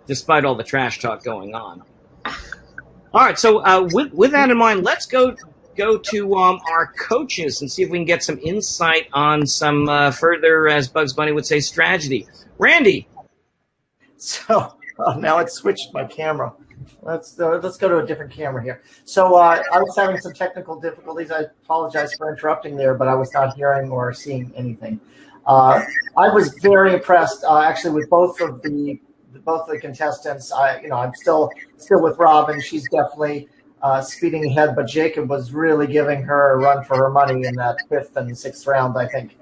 S1: despite all the trash talk going on. All right, so with that in mind, let's go to our coaches and see if we can get some insight on some further, as Bugs Bunny would say, strategy. Randy.
S6: So now it's switched my camera. Let's go to a different camera here. So I was having some technical difficulties. I apologize for interrupting there, but I was not hearing or seeing anything. I was very impressed, actually, with both of the contestants. I'm still with Robinn. She's definitely speeding ahead, but Jacob was really giving her a run for her money in that 5th and 6th round. I think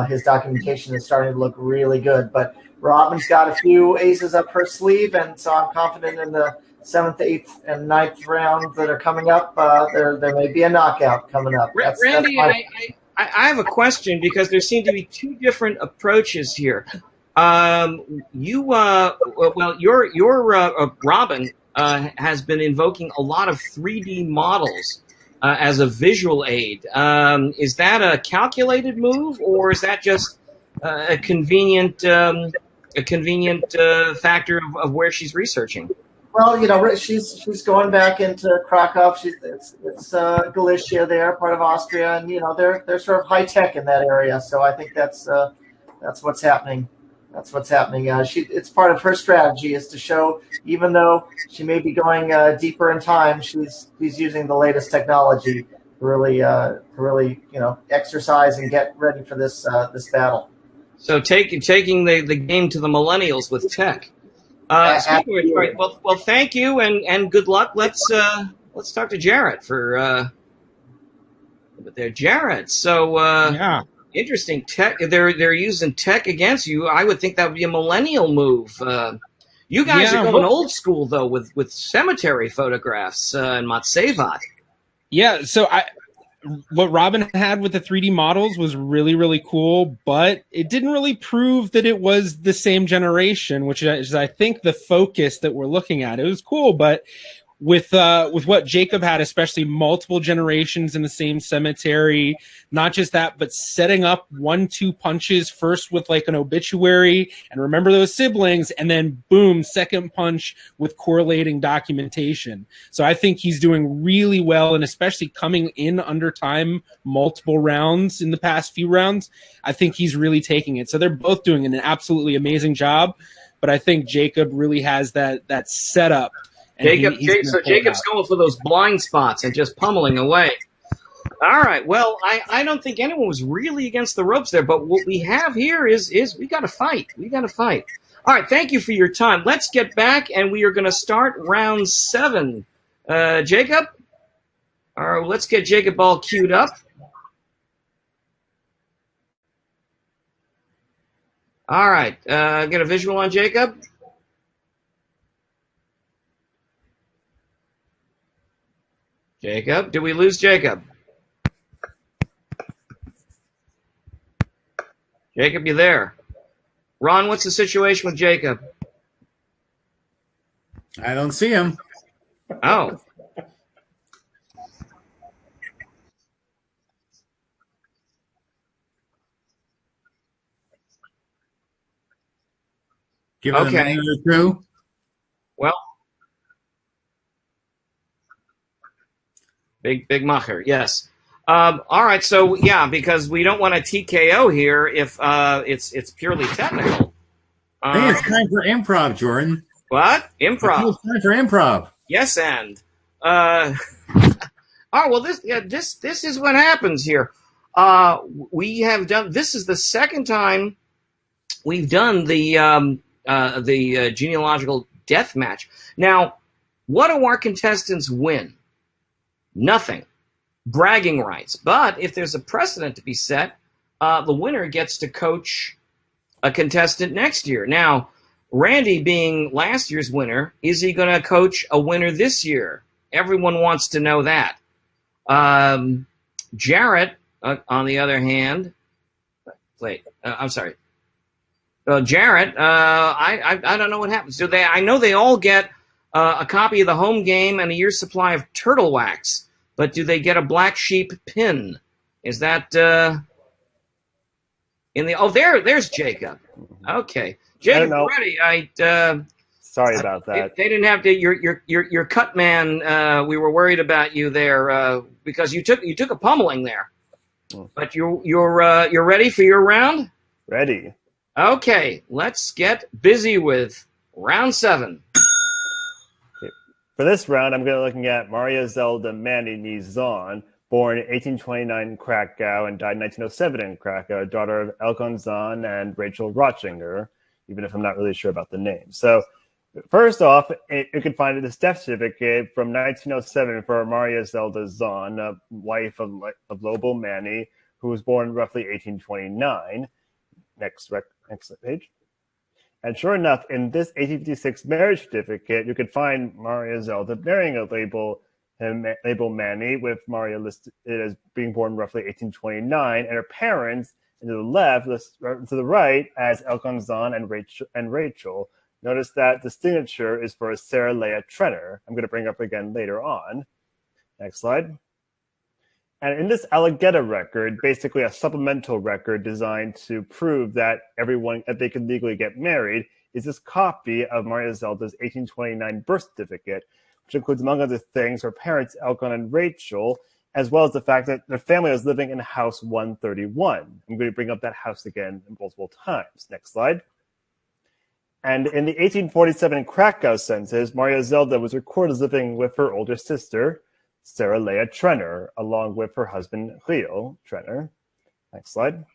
S6: his documentation is starting to look really good, but Robinn's got a few aces up her sleeve, and so I'm confident in the 7th, 8th, and 9th rounds that are coming up. There may be a knockout coming up.
S1: Randy, I have a question because there seem to be two different approaches here. Your Robinn has been invoking a lot of 3D models as a visual aid. Is that a calculated move, or is that just a convenient factor of where she's researching?
S6: Well, she's going back into Krakow. It's Galicia there, part of Austria, and they're sort of high tech in that area. So I think that's what's happening. That's what's happening. It's part of her strategy is to show, even though she may be going deeper in time, she's using the latest technology to really exercise and get ready for this battle.
S1: So taking the game to the millennials with tech. Right. Well, thank you and good luck. Let's talk to Jarrett for there, Jarrett. So
S9: yeah.
S1: Interesting tech. They're using tech against you. I would think that would be a millennial move. You guys are going old school though with cemetery photographs and Matsevat.
S9: Yeah. So what Robinn had with the 3D models was really, really cool, but it didn't really prove that it was the same generation, which is, I think, the focus that we're looking at. It was cool, but with what Jacob had, especially multiple generations in the same cemetery, not just that, but setting up 1-2 punches first with like an obituary and remember those siblings, and then boom, second punch with correlating documentation. So I think he's doing really well, and especially coming in under time, multiple rounds in the past few rounds, I think he's really taking it. So they're both doing an absolutely amazing job, but I think Jacob really has that setup.
S1: So Jacob's going for those blind spots and just pummeling away. All right. Well, I don't think anyone was really against the ropes there, but what we have here is we got to fight. We got to fight. All right. Thank you for your time. Let's get back, and we are going to start round 7. Jacob? All right, let's get Jacob all queued up. All right. Get a visual on Jacob. Jacob, did we lose Jacob? Jacob, you there? Ron, what's the situation with Jacob?
S2: I don't see him.
S1: Oh.
S2: Give it a minute or two.
S1: Well, big macher, yes. All right, so yeah, because we don't want a TKO here if it's purely technical.
S2: I think it's time for improv, Jordan.
S1: What? Improv.
S2: It's time for improv.
S1: Yes, and oh well, this is what happens here. We have done. This is the second time we've done the genealogical death match. Now, what do our contestants win? Nothing. Bragging rights. But if there's a precedent to be set, the winner gets to coach a contestant next year. Now, Randy being last year's winner, is he going to coach a winner this year? Everyone wants to know that. Jarrett, on the other hand, I'm sorry. Jarrett, I don't know what happens. Do they? I know they all get a copy of the home game and a year's supply of turtle wax. But do they get a black sheep pin? Is that in the? Oh, there's Jacob. Okay, Jacob, ready?
S10: Sorry about that.
S1: They didn't have to. Your cut man. We were worried about you there because you took a pummeling there. But you're ready for your round?
S10: Ready.
S1: Okay, let's get busy with round 7.
S10: For this round, I'm going to be looking at Maria Zelda Manny Nizon, born in 1829 in Krakow and died in 1907 in Krakow, daughter of Elkon Zahn and Rachel Rotchinger, even if I'm not really sure about the name. So first off, you can find this death certificate from 1907 for Maria Zelda Zahn, wife of Lobel Manny, who was born roughly 1829. Next page. And sure enough, in this 1856 marriage certificate, you could find Maria Zelda marrying a Label Manny, with Maria listed as being born roughly 1829, and her parents to the left, to the right, as Elkon Zahn and Rachel. Notice that the signature is for Sarah Leah Trenner. I'm going to bring up again later on. Next slide. And in this Allegetta record, basically a supplemental record designed to prove that they could legally get married, is this copy of Maria Zelda's 1829 birth certificate, which includes, among other things, her parents, Elkon and Rachel, as well as the fact that their family was living in house 131. I'm going to bring up that house again multiple times. Next slide. And in the 1847 Krakow census, Maria Zelda was recorded as living with her older sister, Sarah Leah Trenner, along with her husband, Leo Trenner. Next slide.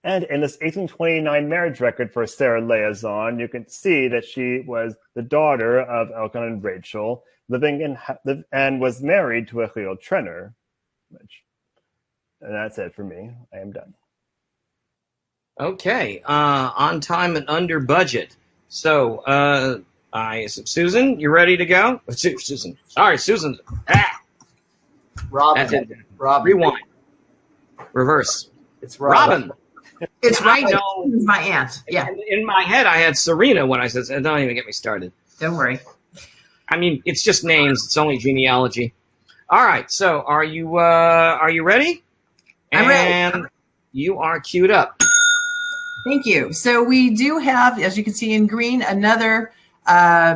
S10: And in this 1829 marriage record for Sarah Leah Zahn, you can see that she was the daughter of Elkon and Rachel, and was married to a Leo Trenner. And that's it for me. I am done.
S1: Okay, on time and under budget. So, Susan, you ready to go? Susan. Sorry, Susan.
S6: Robin.
S1: Rewind. Reverse.
S6: It's Robin.
S5: It's right.
S1: I know.
S5: My aunt. Yeah.
S1: In my head, I had Sarina when I said, don't even get me started.
S5: Don't worry.
S1: I mean, it's just names. It's only genealogy. All right. So are you ready?
S5: I'm ready.
S1: And you are queued up.
S5: Thank you. So we do have, as you can see in green, another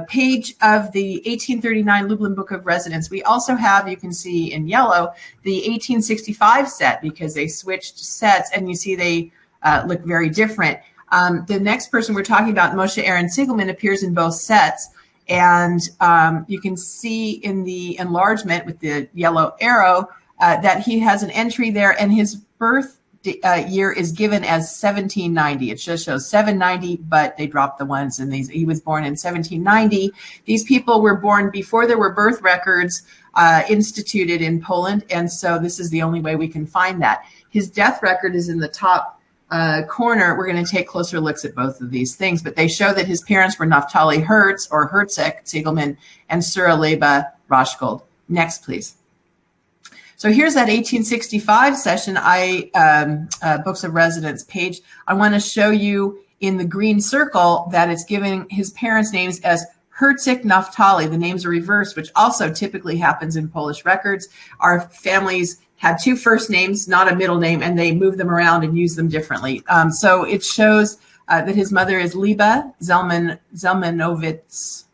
S5: page of the 1839 Lublin Book of Residence. We also have, you can see in yellow, the 1865 set, because they switched sets, and you see they look very different. The next person we're talking about, Moshe Aaron Siegelman, appears in both sets, and you can see in the enlargement with the yellow arrow that he has an entry there, and his birth year is given as 1790. It just shows 790, but they dropped the ones, and he was born in 1790. These people were born before there were birth records instituted in Poland, and so this is the only way we can find that. His death record is in the top corner. We're going to take closer looks at both of these things, but they show that his parents were Naphtali Hertz or Herzig Siegelman and Sura Leba Roschgold. Next, please. So here's that 1865 session, Books of Residence page. I want to show you in the green circle that it's giving his parents' names as Herzig Naphtali. The names are reversed, which also typically happens in Polish records. Our families had two first names, not a middle name, and they move them around and use them differently. So it shows that his mother is Liba Zelmanovitz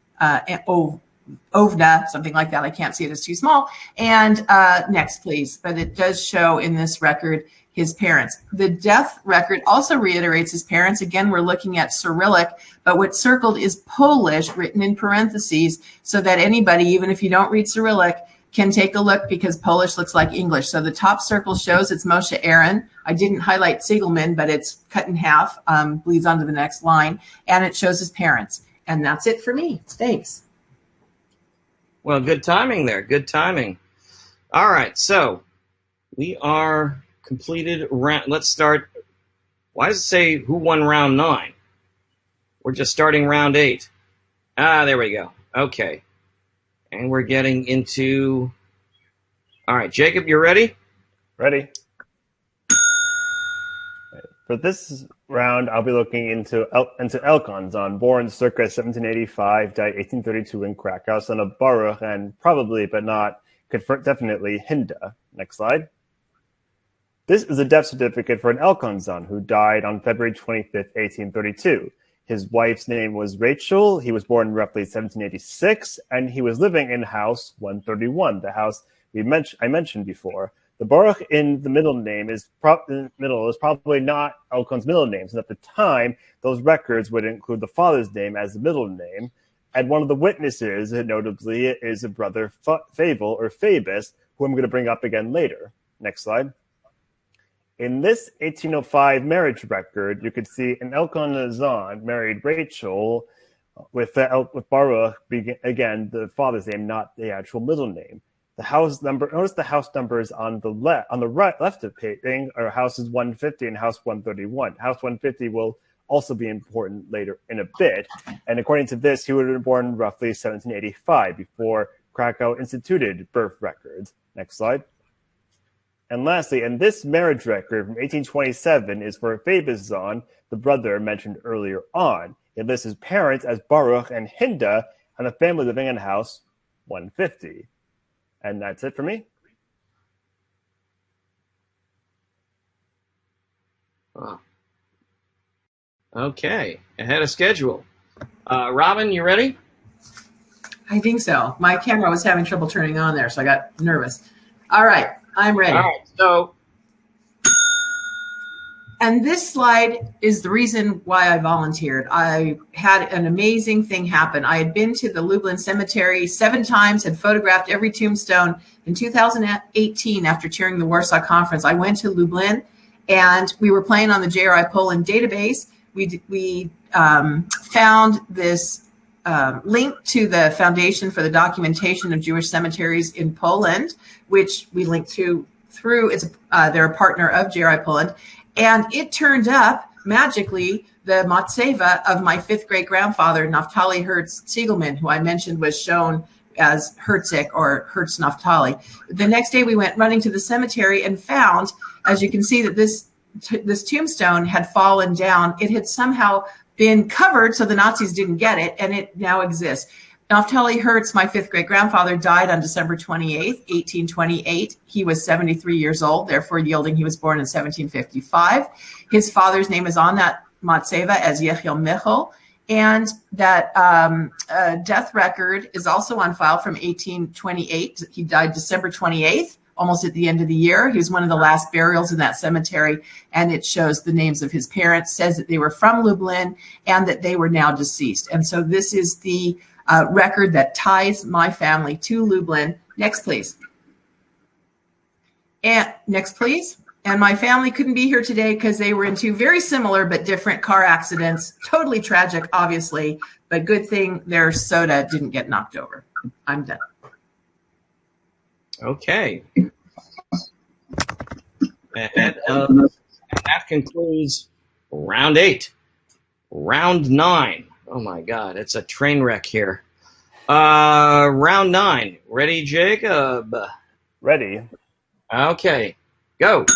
S5: Ovna, something like that. I can't see it, it's too small. And next, please. But it does show in this record his parents. The death record also reiterates his parents. Again, we're looking at Cyrillic, but what's circled is Polish, written in parentheses, so that anybody, even if you don't read Cyrillic, can take a look, because Polish looks like English. So the top circle shows it's Moshe Aaron. I didn't highlight Siegelman, but it's cut in half, bleeds onto the next line, and it shows his parents. And that's it for me. Thanks.
S1: Well, good timing there. Good timing. All right, so we are completed round. Let's start. Why does it say who won round 9? We're just starting round 8. There we go. Okay. And we're getting into... All right, Jacob, you ready?
S10: Ready. For this round, I'll be looking into Elkonzon, born circa 1785, died 1832 in Krakow, son of Baruch, and probably, but not definitely, Hinda. Next slide. This is a death certificate for an Elkonzon who died on February 25th, 1832. His wife's name was Rachel. He was born roughly 1786, and he was living in house 131, the house I mentioned before. The Baruch in the middle name is probably not Elkon's middle name, and at the time, those records would include the father's name as the middle name. And one of the witnesses, notably, is a brother Fable or Phabus, who I'm going to bring up again later. Next slide. In this 1805 marriage record, you could see an Elkonzon married Rachel with Baruch, again, the father's name, not the actual middle name. The house number, notice the house numbers on the left of the thing are houses 150 and house 131. House 150 will also be important later in a bit. And according to this, he would have been born roughly 1785 before Krakow instituted birth records. Next slide. And lastly, and this marriage record from 1827 is for Fabizon, the brother mentioned earlier on. It lists his parents as Baruch and Hinda, and a family living in house 150. And that's it for me.
S1: Wow. Okay, ahead of schedule. Robin, you ready?
S5: I think so. My camera was having trouble turning on there, so I got nervous. All right, I'm ready.
S1: All right, so...
S5: And this slide is the reason why I volunteered. I had an amazing thing happen. I had been to the Lublin cemetery 7 times, had photographed every tombstone. In 2018, after chairing the Warsaw Conference, I went to Lublin, and we were playing on the JRI Poland database. We found this link to the Foundation for the Documentation of Jewish Cemeteries in Poland, which we linked to through, they're a partner of JRI Poland. And it turned up, magically, the matzeva of my 5th great-grandfather, Naphtali Hertz Siegelman, who I mentioned was shown as Herzig or Hertz Naphtali. The next day we went running to the cemetery and found, as you can see, that this tombstone had fallen down. It had somehow been covered so the Nazis didn't get it, and it now exists. Naphtali Hertz, my 5th great-grandfather, died on December 28th, 1828. He was 73 years old, therefore yielding he was born in 1755. His father's name is on that matzeva as Yechiel Michel, and that death record is also on file from 1828. He died December 28th, almost at the end of the year. He was one of the last burials in that cemetery, and it shows the names of his parents, says that they were from Lublin, and that they were now deceased. And so this is the record that ties my family to Lublin. Next, please. And next, please. And my family couldn't be here today because they were in 2 very similar but different car accidents. Totally tragic, obviously, but good thing their soda didn't get knocked over. I'm done.
S1: Okay. And that concludes round 8. Round 9. Oh my God, it's a train wreck here. Round 9. Ready, Jacob?
S10: Ready.
S1: Okay, go.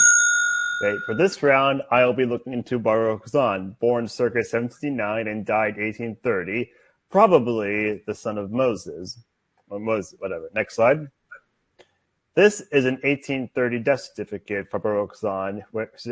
S10: Okay, for this round, I'll be looking into Baruch Zahn, born circa 1769 and died 1830, probably the son of Moses. Or Moses, whatever. Next slide. This is an 1830 death certificate for Baruch Zahn,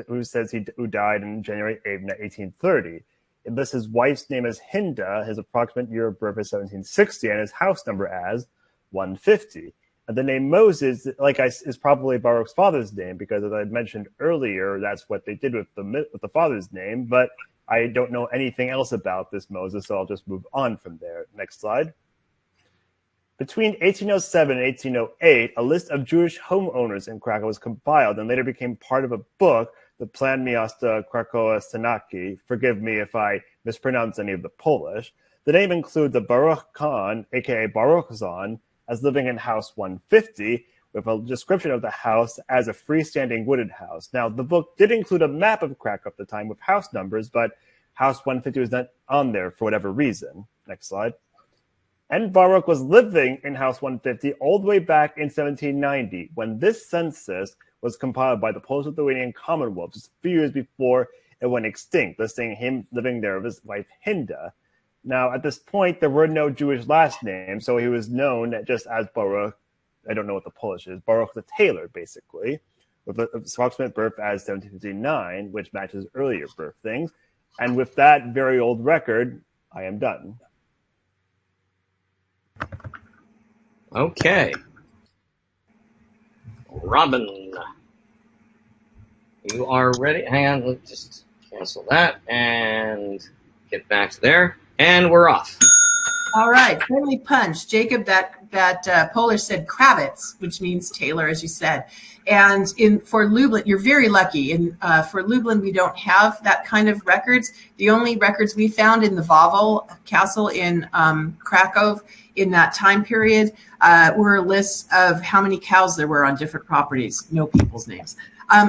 S10: who says who died on January 8th, 1830. It lists his wife's name as Hinda, his approximate year of birth is 1760, and his house number as 150. And the name Moses, is probably Baruch's father's name, because as I mentioned earlier, that's what they did with the father's name. But I don't know anything else about this Moses, so I'll just move on from there. Next slide. Between 1807 and 1808, a list of Jewish homeowners in Krakow was compiled and later became part of a book, the Plan Miasta Krakow Census. Forgive me if I mispronounce any of the Polish. The name includes the Baruch Khan, aka Baruch Zahn, as living in house 150, with a description of the house as a freestanding wooded house. Now, the book did include a map of Krakow at the time with house numbers, but house 150 was not on there for whatever reason. Next slide. And Baruch was living in house 150 all the way back in 1790, when this census was compiled by the Polish-Lithuanian Commonwealth just a few years before it went extinct, listing him living there with his wife Hinda. Now, at this point, there were no Jewish last names, so he was known just as Baruch. I don't know what the Polish is. Baruch the tailor, basically, with his approximate birth as 1759, which matches earlier birth things. And with that very old record, I am done.
S1: Okay. Robinn, you are ready. Hang on, let's just cancel that and get back to there. And we're off.
S5: All right, friendly punch. Jacob, that Polish said Kravitz, which means tailor, as you said. And for Lublin, you're very lucky. For Lublin, we don't have that kind of records. The only records we found in the Wawel Castle in Krakow in that time period were lists of how many cows there were on different properties, no people's names.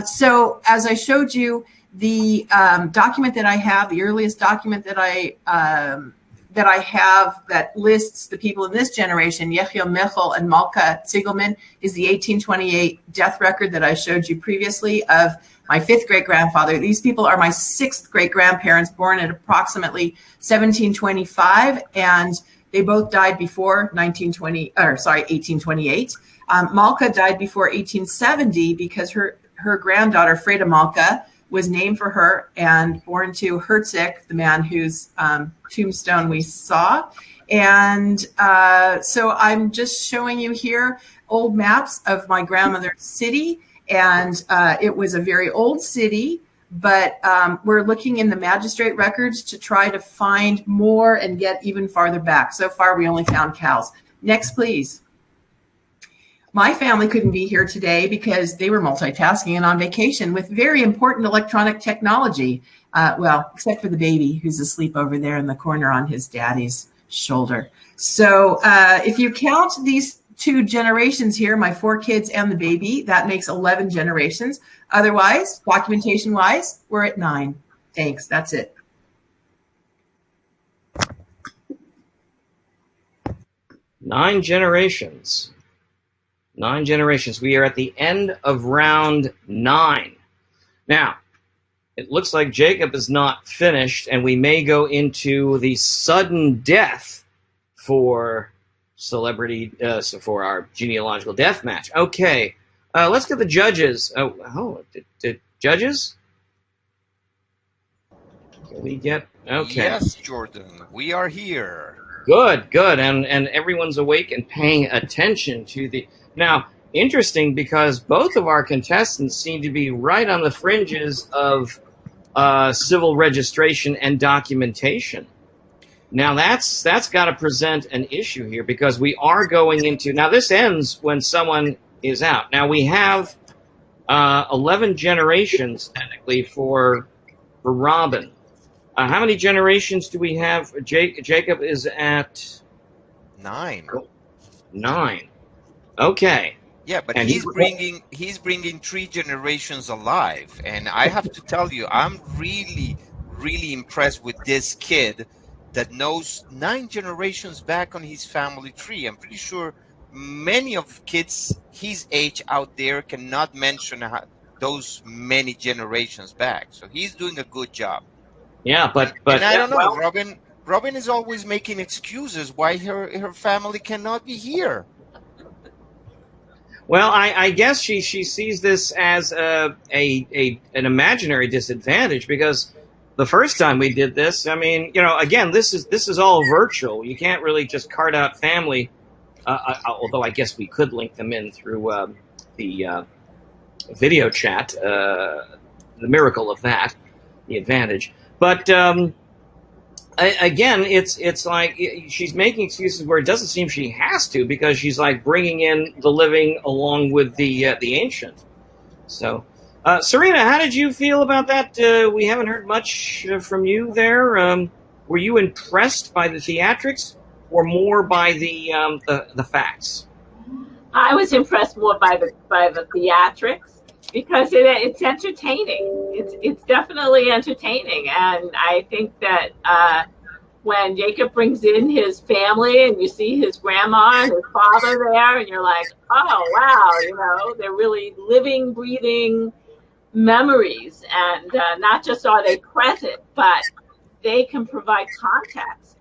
S5: So as I showed you, the document that I have, the earliest document that I have that lists the people in this generation, Yechiel Michal and Malka Siegelman, is the 1828 death record that I showed you previously of my fifth great-grandfather. These people are my sixth great-grandparents, born at approximately 1725, and they both died before 1828. Malka died before 1870 because her granddaughter, Freda Malka, was named for her and born to Herzig, the man whose tombstone we saw. And so I'm just showing you here old maps of my grandmother's city. And it was a very old city, but we're looking in the magistrate records to try to find more and get even farther back. So far, we only found cows. Next, please. My family couldn't be here today because they were multitasking and on vacation with very important electronic technology. Well, except for the baby who's asleep over there in the corner on his daddy's shoulder. So if you count these two generations here, my 4 kids and the baby, that makes 11 generations. Otherwise, documentation-wise, we're at 9. Thanks. That's it.
S1: Nine generations. 9 generations. We are at the end of round 9. Now, it looks like Jacob is not finished, and we may go into the sudden death for for our genealogical death match. Okay, let's get the judges. Judges? Can we get? Okay.
S4: Yes, Jordan, we are here.
S1: Good, and everyone's awake and paying attention to the. Now, interesting because both of our contestants seem to be right on the fringes of civil registration and documentation. Now, that's got to present an issue here because we are going into... Now, this ends when someone is out. Now, we have 11 generations, technically, for Robinn. How many generations do we have? Jacob is at...
S4: 9.
S1: 9. Okay.
S4: Yeah, but
S1: and
S4: he's bringing 3 generations alive, and I have to tell you, I'm really impressed with this kid that knows 9 generations back on his family tree. I'm pretty sure many of kids his age out there cannot mention those many generations back. So he's doing a good job.
S1: Yeah, but
S4: and I don't know, Robinn is always making excuses why her family cannot be here.
S1: Well, I guess she sees this as an imaginary disadvantage because the first time we did this. I mean, again, this is all virtual. You can't really just cart out family. Although I guess we could link them in through the video chat. The miracle of that, the advantage. But again, it's like she's making excuses where it doesn't seem she has to, because she's like bringing in the living along with the ancient. So, Sarina, how did you feel about that? We haven't heard much from you there. Were you impressed by the theatrics, or more by the facts?
S7: I was impressed more by the theatrics, because it's entertaining. It's definitely entertaining, and I think that when Jacob brings in his family and you see his grandma and his father there, and you're like, oh wow, they're really living, breathing memories, and not just are they present, but they can provide context.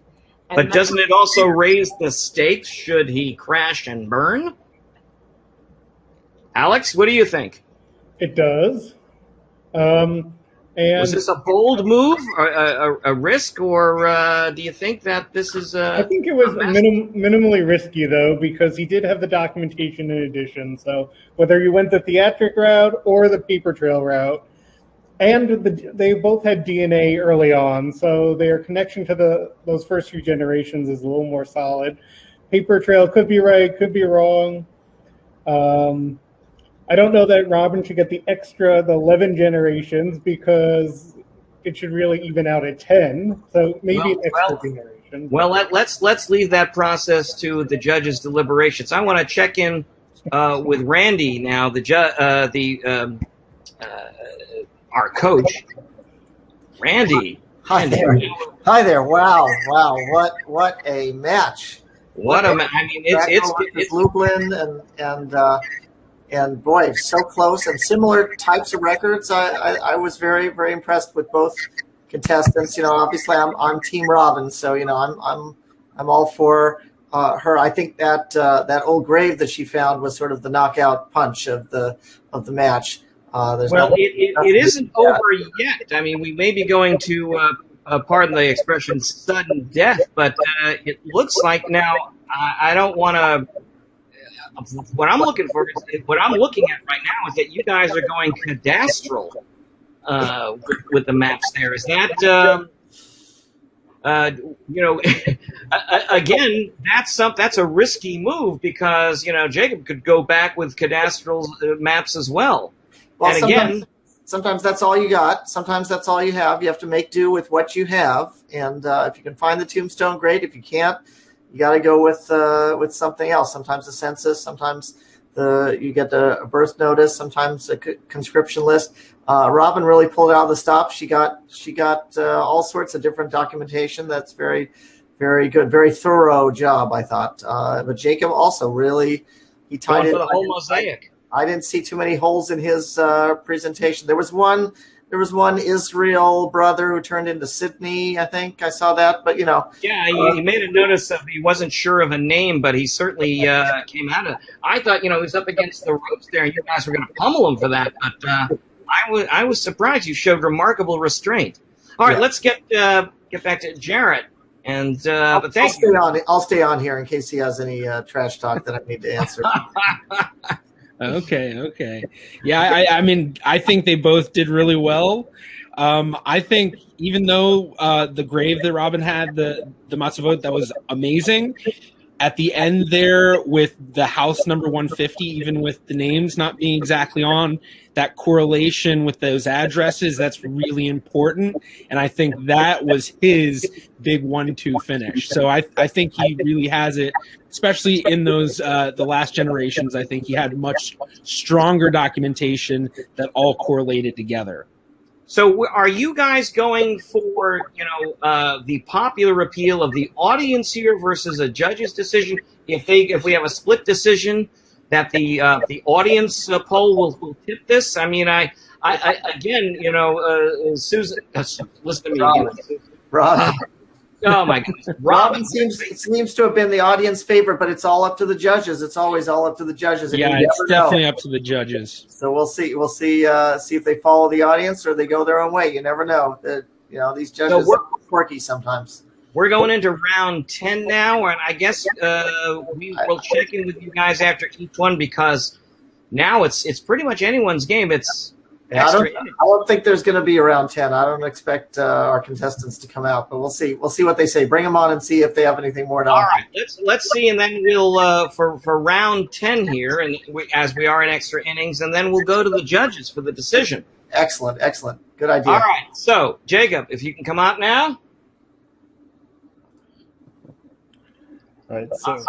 S1: But doesn't it also raise the stakes should he crash and burn? Alex, what do you think?
S8: It does. And
S1: was this a bold move, a risk, or do you think that this is
S8: I think it was minimally risky, though, because he did have the documentation in addition. So whether you went the theatric route or the paper trail route, and they both had DNA early on, so their connection to those first few generations is a little more solid. Paper trail could be right, could be wrong. I don't know that Robinn should get the 11 generations, because it should really even out at 10. So maybe an extra generation.
S1: Well, let's leave that process to the judges' deliberations. I want to check in with Randy now, our coach, Randy.
S6: Hi there. Wow. What a match.
S1: What a match. I mean, it's
S6: Lublin and boy, so close and similar types of records. I was very, very impressed with both contestants. Obviously I'm Team Robinn, so I'm all for her. I think that old grave that she found was sort of the knockout punch of the match.
S1: It isn't over yet. I mean, we may be going to, pardon the expression, sudden death, but it looks like now. I don't want to. What I'm looking at right now is that you guys are going cadastral with the maps there. Is that again, that's a risky move, because Jacob could go back with cadastral maps as well.
S6: Well, and sometimes that's all you got. Sometimes that's all you have. You have to make do with what you have. And if you can find the tombstone, great. If you can't, you got to go with something else. Sometimes a census. Sometimes you get a birth notice. Sometimes a conscription list. Robinn really pulled out of the stops. She got all sorts of different documentation. That's very, very good. Very thorough job, I thought. But Jacob also really he tied it.
S1: For the whole mosaic.
S6: I didn't see too many holes in his presentation. There was one Israel brother who turned into Sydney. I think I saw that, but Yeah,
S1: he made a notice of he wasn't sure of a name, but he certainly came out of it. I thought he was up against the ropes there, and you guys were going to pummel him for that. But I was surprised. You showed remarkable restraint. All right, let's get back to Jarrett. And but thank you.
S6: I'll stay on here in case he has any trash talk that I need to answer.
S9: Okay. Yeah, I mean, I think they both did really well. I think even though the grave that Robinn had, the Matzavot, that was amazing. At the end there with the house number 150, even with the names not being exactly on, that correlation with those addresses, that's really important. And I think that was his big 1-2 finish. So I think he really has it, especially in those the last generations. I think he had much stronger documentation that all correlated together.
S1: So are you guys going for, the popular appeal of the audience here versus a judge's decision? If we have a split decision, that the audience poll will tip this? I mean, I again, Susan, listen to me again.
S6: Robinn.
S1: Oh my goodness.
S6: Robinn seems to have been the audience favorite, but it's all up to the judges. It's always all up to the judges.
S9: Yeah, it's definitely up to the judges.
S6: So we'll see if they follow the audience or they go their own way. You never know. these judges are quirky sometimes.
S1: We're going into round 10 now, and I guess we will check in with you guys after each one because now it's pretty much anyone's game. It's extra.
S6: I don't think there's going to be a round 10. I don't expect our contestants to come out, but we'll see. We'll see what they say. Bring them on and see if they have anything more to offer.
S1: All right, let's see, and then we'll for round 10 here, and as we are in extra innings, and then we'll go to the judges for the decision.
S6: Excellent. Good idea.
S1: All right, so Jacob, if you can come out now.
S10: All right, so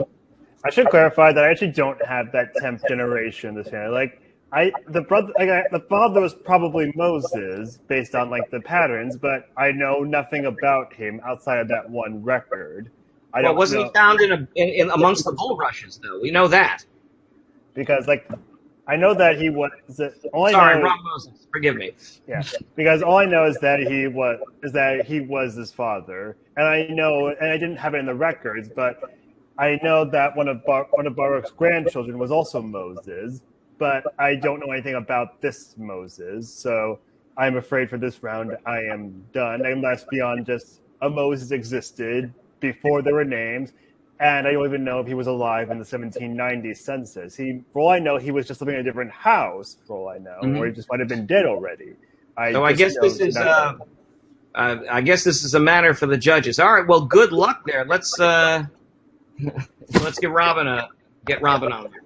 S10: I should clarify that I actually don't have that 10th generation this year. The father was probably Moses based on the patterns, but I know nothing about him outside of that one record.
S1: Wasn't he found in amongst the bulrushes though? We know that
S10: because I know that he was.
S1: Ron Moses. Forgive me.
S10: Yeah, because all I know is that he was his father, and I didn't have it in the records, but I know that one of Baruch's grandchildren was also Moses, but I don't know anything about this Moses. So I'm afraid for this round I am done, unless beyond just a Moses existed before there were names. And I don't even know if he was alive in the 1790 census. For all I know, he was just living in a different house, for all I know, or he just might have been dead already.
S1: I guess this is a matter for the judges. All right, well, good luck there. Let's get Robin on there.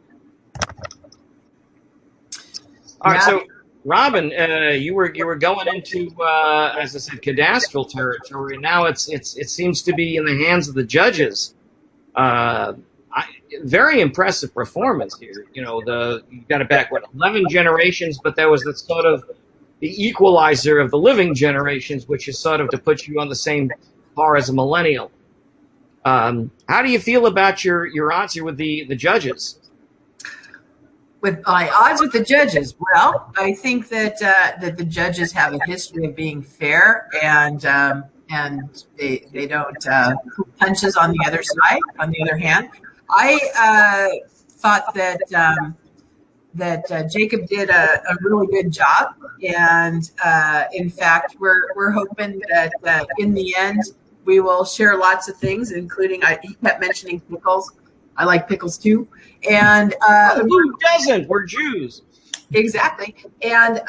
S1: All right, so Robin, you were going into as I said, cadastral territory. Now it seems to be in the hands of the judges. Very impressive performance here. You got it back 11 generations, but there was that sort of the equalizer of the living generations, which is sort of to put you on the same par as a millennial. How do you feel about your odds here with the judges?
S5: With my odds with the judges, well, I think that that the judges have a history of being fair and they don't pull punches on the other side. On the other hand, I thought that Jacob did a really good job, and in fact, we're hoping that in the end we will share lots of things, including he kept mentioning pickles. I like pickles too, and
S1: who doesn't? We're Jews.
S5: Exactly, and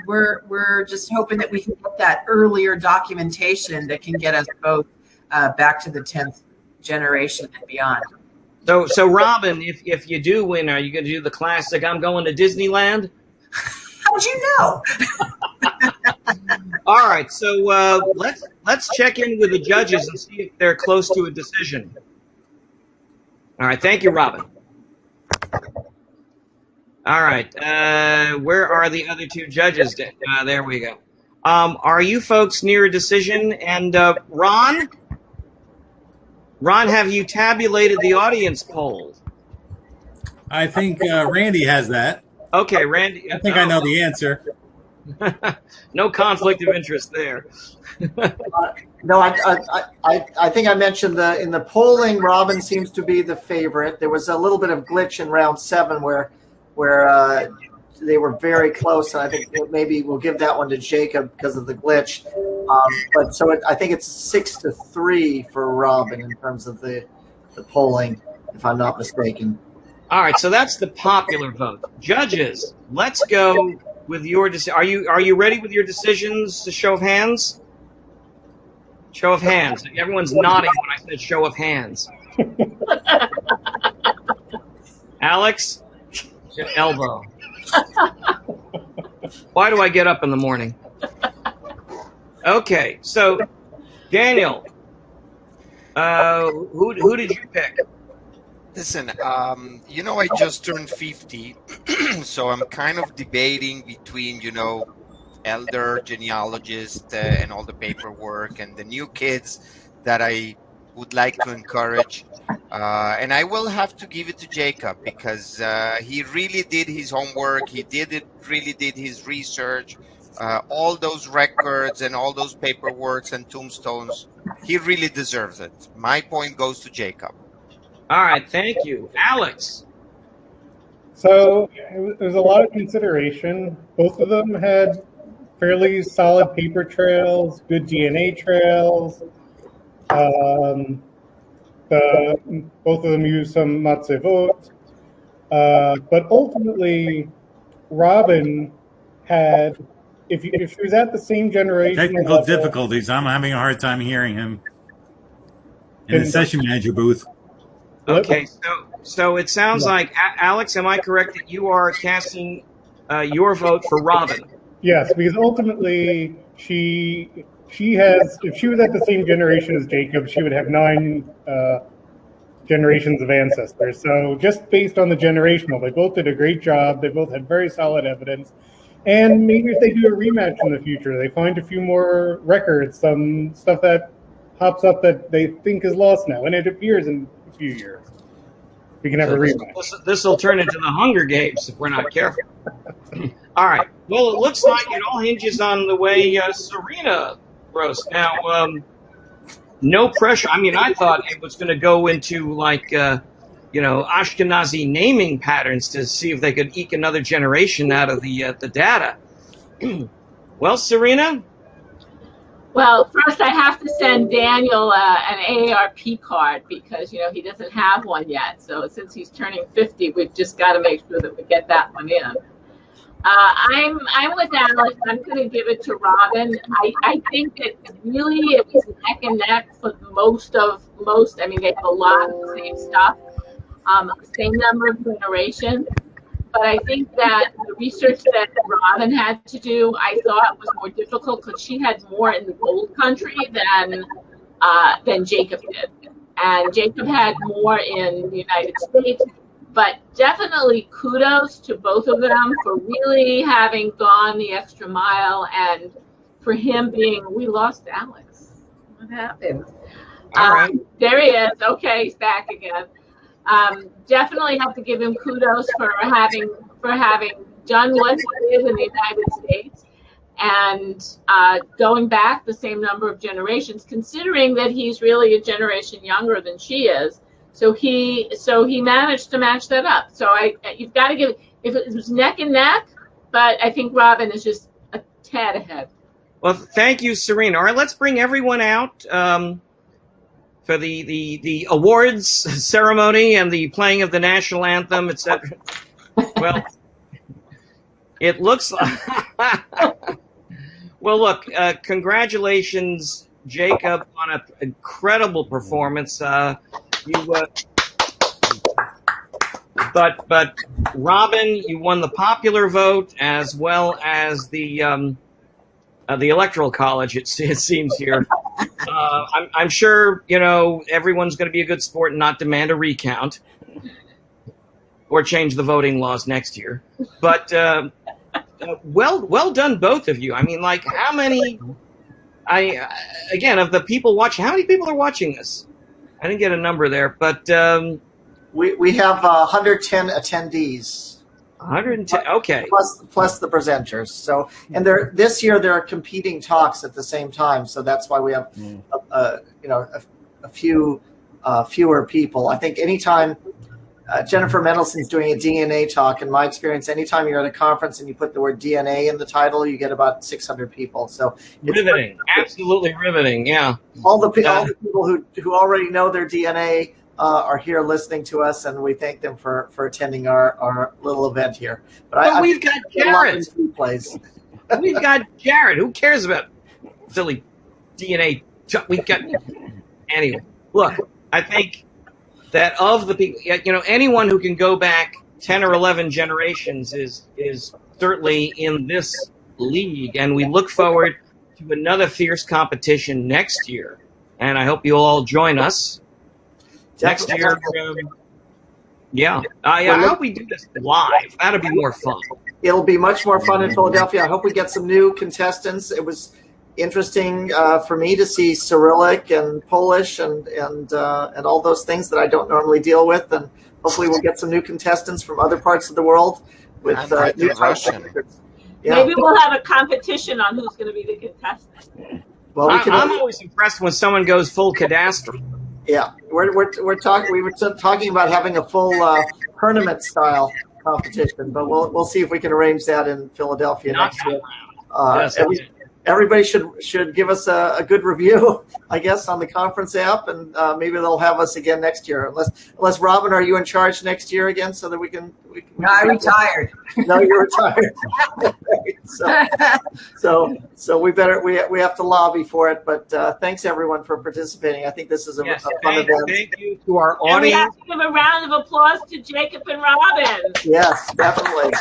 S5: we're just hoping that we can get that earlier documentation that can get us both back to the 10th generation and beyond.
S1: So Robin, if you do win, are you going to do the classic? I'm going to Disneyland.
S5: How'd you know?
S1: All right, so let's check in with the judges and see if they're close to a decision. All right, thank you, Robin. All right, where are the other two judges? There we go. Are you folks near a decision? And Ron, have you tabulated the audience poll?
S2: I think Randy has that.
S1: Okay, Randy.
S2: I think I know the answer.
S1: No conflict of interest there.
S6: No, I think I mentioned in the polling, Robin seems to be the favorite. There was a little bit of glitch in round 7 where they were very close, and I think maybe we'll give that one to Jacob because of the glitch. I think it's 6-3 for Robin in terms of the polling, if I'm not mistaken.
S1: All right, so that's the popular vote. Judges, let's go with your decision. Are you ready with your decisions? Show of hands. Show of hands. Everyone's nodding when I said show of hands. Alex, elbow. Why do I get up in the morning? Okay, so Daniel, who did you pick?
S4: Listen, I just turned 50, so I'm kind of debating between, elder genealogists and all the paperwork and the new kids that I would like to encourage. And I will have to give it to Jacob because he really did his homework. He really did his research. All those records and all those paperworks and tombstones, he really deserves it. My point goes to Jacob.
S1: All right, thank you. Alex.
S8: So it was a lot of consideration. Both of them had fairly solid paper trails, good DNA trails. Both of them use some Matzevot. But ultimately, Robinn had, if she was at the same generation.
S2: Technical difficulties. I'm having a hard time hearing him in the session manager booth.
S1: Okay, so it sounds like, Alex, am I correct that you are casting your vote for Robinn?
S8: Yes, because ultimately she has, if she was at the same generation as Jacob, she would have 9 generations of ancestors. So just based on the generational, they both did a great job. They both had very solid evidence. And maybe if they do a rematch in the future, they find a few more records, some stuff that pops up that they think is lost now, and it appears in a few years. We can have a rematch.
S1: This will turn into the Hunger Games if we're not careful. All right. Well, it looks like it all hinges on the way Sarina roasts. Now, no pressure. I mean, I thought it was going to go into like, Ashkenazi naming patterns to see if they could eke another generation out of the data. Well, Sarina?
S7: Well, first I have to send Daniel an AARP card because, he doesn't have one yet. So since he's turning 50, we've just got to make sure that we get that one in. I'm with Alex. I'm going to give it to Robinn. I think that really it was neck and neck for most. I mean, they have a lot of the same stuff, same number of generations. But I think that the research that Robinn had to do, I thought was more difficult because she had more in the gold country than Jacob did. And Jacob had more in the United States. But definitely kudos to both of them for really having gone the extra mile and for him being, we lost Alex. What happened?
S1: All right.
S7: There he is. Okay, he's back again. Definitely have to give him kudos for having done what he did in the United States and going back the same number of generations, considering that he's really a generation younger than she is. So he managed to match that up. So you've got to give, if it was neck and neck, but I think Robinn is just a tad ahead.
S1: Well, thank you, Sarina. All right, let's bring everyone out for the awards ceremony and the playing of the national anthem, etc. Well, it looks like. Well, look, congratulations, Jacob, on an incredible performance. But Robinn, you won the popular vote as well as the electoral college. It seems here. I'm sure everyone's going to be a good sport and not demand a recount or change the voting laws next year. But well done, both of you. I mean, like, how many? Again, of the people watching, how many people are watching this? I didn't get a number there, but
S6: we have 110 attendees.
S1: 110. Okay.
S6: Plus the presenters. So, and this year there are competing talks at the same time. So that's why we have a few fewer people. I think anytime Jennifer Mendelson's doing a DNA talk, in my experience, anytime you're at a conference and you put the word DNA in the title, you get about 600 people. So
S1: riveting, absolutely riveting. Yeah.
S6: All the people who already know their DNA are here listening to us, and we thank them for attending our little event here.
S1: But we've got Jarrett. We've got Jarrett. Who cares about silly DNA? We've got anyway. Look, I think that of the people, anyone who can go back 10 or 11 generations is certainly in this league, and we look forward to another fierce competition next year. And I hope you'll all join us. Next year, I hope we do this live. That'll be more fun.
S6: It'll be much more fun in Philadelphia. I hope we get some new contestants. It was interesting for me to see Cyrillic and Polish and all those things that I don't normally deal with. And hopefully we'll get some new contestants from other parts of the world with new
S4: Russian.
S6: Yeah.
S7: Maybe we'll have a competition on who's going to be the contestant.
S6: Well,
S1: I'm always impressed when someone goes full cadastral.
S6: Yeah, we were talking about having a full tournament style competition, but we'll see if we can arrange that in Philadelphia next year.
S1: Yes.
S6: Everybody should give us a good review, I guess, on the conference app, and maybe they'll have us again next year. Unless Robinn, are you in charge next year again, so that we can?
S5: No, I retired.
S6: No, you're retired. so we have to lobby for it. But thanks everyone for participating. I think this is a fun event.
S1: Thank you to our
S7: And we have
S1: audience.
S7: to give a round of applause to Jacob and Robinn.
S6: Yes, definitely.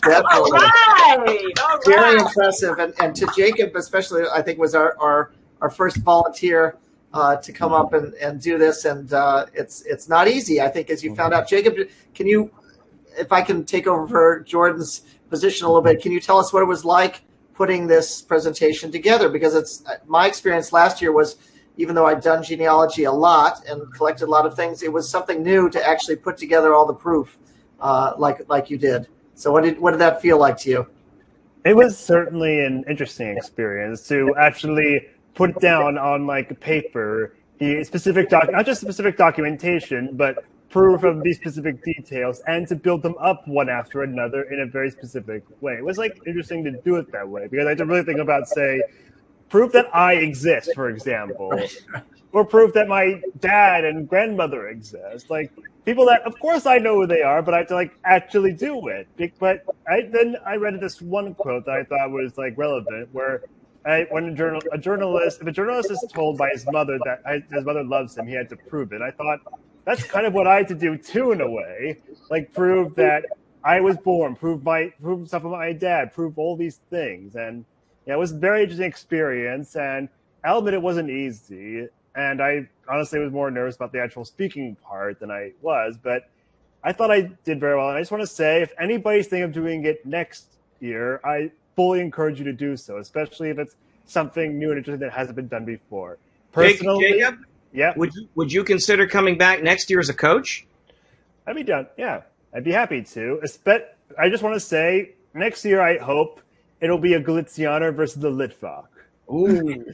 S7: All right.
S6: Very impressive, and to Jacob especially, I think was our first volunteer to come up and do this, and it's not easy. I think, as you found out. Jacob, can you, if I can take over for Jordan's position a little bit, can you tell us what it was like putting this presentation together? Because it's my experience last year was, even though I'd done genealogy a lot and collected a lot of things, it was something new to actually put together all the proof like you did. So what did that feel like to you?
S10: It was certainly an interesting experience to actually put down on like paper the specific not just specific documentation, but proof of these specific details, and to build them up one after another in a very specific way. It was like interesting to do it that way, because I had to really think about, say, proof that I exist, for example, or proof that my dad and grandmother exist. Like, people that, of course, I know who they are, but I have to like actually do it. But then I read this one quote that I thought was like relevant, where when if a journalist is told by his mother that his mother loves him, he had to prove it. I thought that's kind of what I had to do too, in a way, like prove that I was born, prove stuff about my dad, prove all these things, and it was a very interesting experience. And I'll admit it wasn't easy. And I honestly was more nervous about the actual speaking part than I was, but I thought I did very well. And I just want to say, if anybody's thinking of doing it next year, I fully encourage you to do so, especially if it's something new and interesting that hasn't been done before. Personally,
S1: Jacob,
S10: yeah.
S1: Would you consider coming back next year as a coach?
S10: I'd be done. Yeah, I'd be happy to. I just want to say, next year I hope it'll be a Galizianer versus the Litvak.
S1: Ooh. And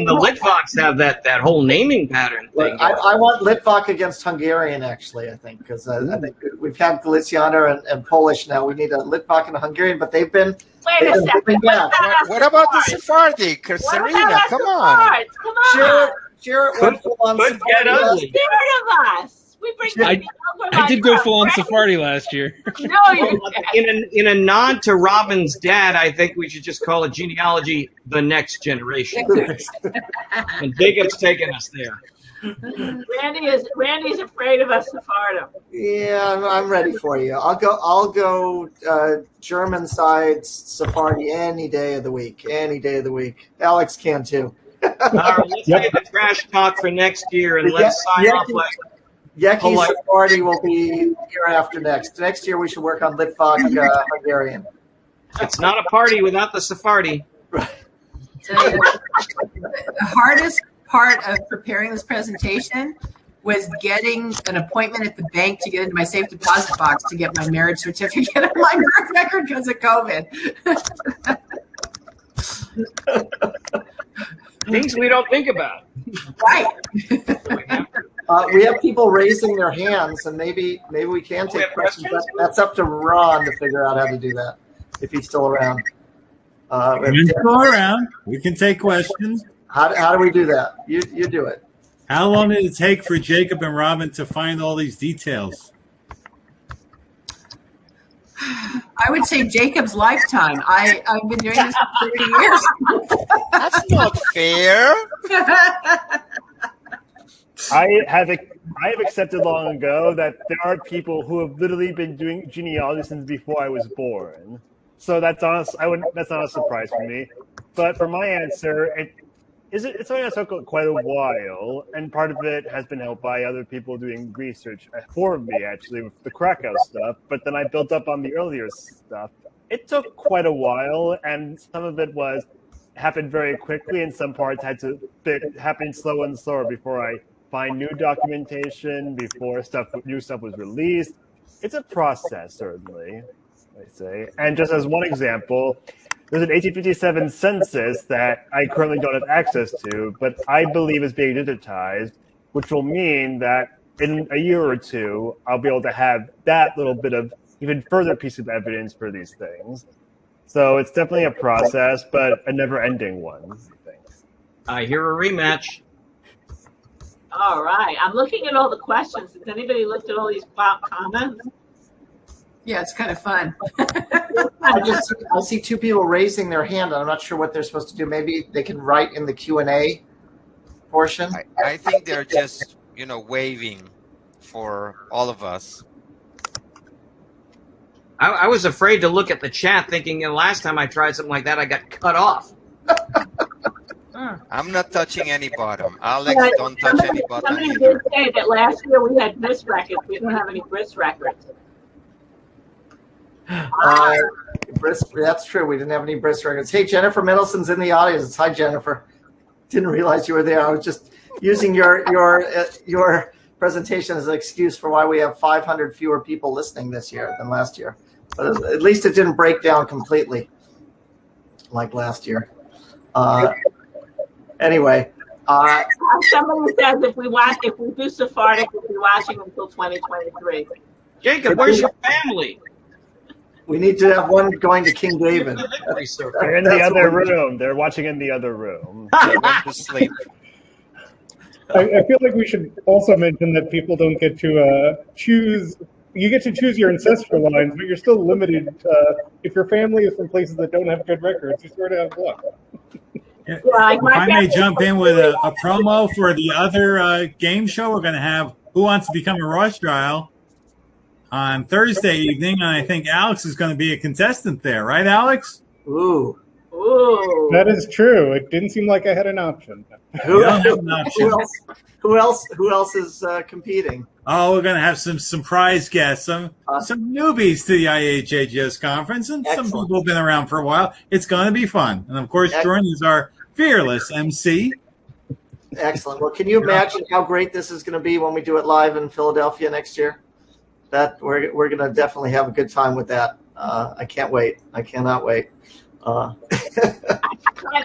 S1: the Litvaks have that whole naming pattern thing.
S6: I want Litvak against Hungarian, actually, I think, because I think we've had Galicianer and Polish now. We need a Litvak and a Hungarian, but they've been.
S7: Wait a second.
S4: What about the Sephardic? Sarina, come on.
S7: Come on.
S6: Jarrett went full on
S1: Could get ugly.
S7: Spirit of us. We bring
S9: I did go full on Sephardi last year.
S7: No, you didn't.
S1: In a nod to Robinn's dad, I think we should just call it Genealogy the Next Generation. And Jacob's taking us there.
S7: Randy's afraid of us Sephardim.
S6: Yeah, I'm ready for you. I'll go German side Sephardi any day of the week. Any day of the week. Alex can too.
S1: All right, let's get the trash talk for next year, and let's sign off like.
S6: Yeki Sephardi will be year after next. Next year we should work on Litvak Hungarian.
S1: It's not a party without the Sephardi.
S5: So the hardest part of preparing this presentation was getting an appointment at the bank to get into my safe deposit box to get my marriage certificate and my birth record because of COVID.
S1: Things we don't think about.
S5: Right.
S6: We have people raising their hands, and maybe we can take questions. That's up to Ron to figure out how to do that, if he's still around.
S2: He's still around. We can take questions.
S6: How do we do that? You do it.
S2: How long did it take for Jacob and Robinn to find all these details?
S5: I would say Jacob's lifetime. I've been doing this for 30 years.
S4: That's not fair.
S10: I have accepted long ago that there are people who have literally been doing genealogy since before I was born. So that's honest. That's not a surprise for me. But for my answer, it's something that took quite a while, and part of it has been helped by other people doing research for me, actually, with the Krakow stuff. But then I built up on the earlier stuff. It took quite a while, and some of it happened very quickly, and some parts had to happen slow and slower before I find new documentation, before new stuff was released. It's a process, certainly, I say. And just as one example, there's an 1857 census that I currently don't have access to, but I believe is being digitized, which will mean that in a year or two, I'll be able to have that little bit of even further piece of evidence for these things. So it's definitely a process, but a never-ending one.
S1: I hear a rematch.
S7: All right. I'm looking at all the questions. Has anybody looked at all these comments?
S5: Yeah, it's kind of fun.
S6: I see two people raising their hand, and I'm not sure what they're supposed to do. Maybe they can write in the Q&A portion.
S4: I think they're just, waving for all of us.
S1: I was afraid to look at the chat, thinking last time I tried something like that, I got cut off.
S4: I'm not touching any bottom. Alex, don't touch any bottom
S7: Somebody
S4: either.
S7: did say that last year we had bris records. We don't have any bris records.
S6: That's true. We didn't have any bris records. Hey, Jennifer Middleton's in the audience. Hi, Jennifer. Didn't realize you were there. I was just using your presentation as an excuse for why we have 500 fewer people listening this year than last year. But at least it didn't break down completely like last year. Anyway.
S7: Somebody says if we do Sephardic, we'll be watching until 2023.
S1: Jacob, where's your family?
S6: We need to have one going to King David.
S10: They're in the other room. They're watching in the other room.
S4: They went to sleep.
S8: I feel like we should also mention that people don't get to choose. You get to choose your ancestral lines, but you're still limited. If your family is from places that don't have good records, you sort of have luck.
S2: If I may jump in with a promo for the other game show, we're going to have Who Wants to Become a Rothschild on Thursday evening, and I think Alex is going to be a contestant there, right, Alex?
S6: Ooh.
S8: That is true. It didn't seem like I had an option.
S6: Who else is competing?
S2: Oh, we're going to have some surprise guests, some newbies to the IAJGS conference, and some people who've been around for a while. It's going to be fun. And, of course, Jordan is our fearless MC.
S6: Excellent. Well, can you imagine how great this is going to be when we do it live in Philadelphia next year? That we're going to definitely have a good time with that. I can't wait. I cannot wait.
S7: I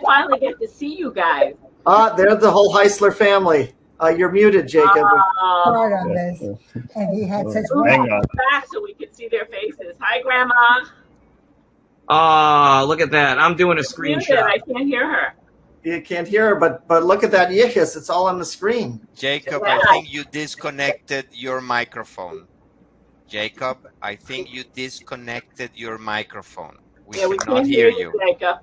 S7: finally get to see you guys.
S6: They're the whole Heisler family. You're muted, Jacob.
S11: Part of this, and he had such.
S10: Hang on.
S7: Back so we could see their faces. Hi, Grandma.
S1: Look at that. I'm doing a screenshot.
S7: I can't hear her.
S6: You can't hear her, but look at that yichus. It's all on the screen.
S4: Jacob, I think you disconnected your microphone. Jacob, I think you disconnected your microphone. We cannot hear you.
S7: Jacob.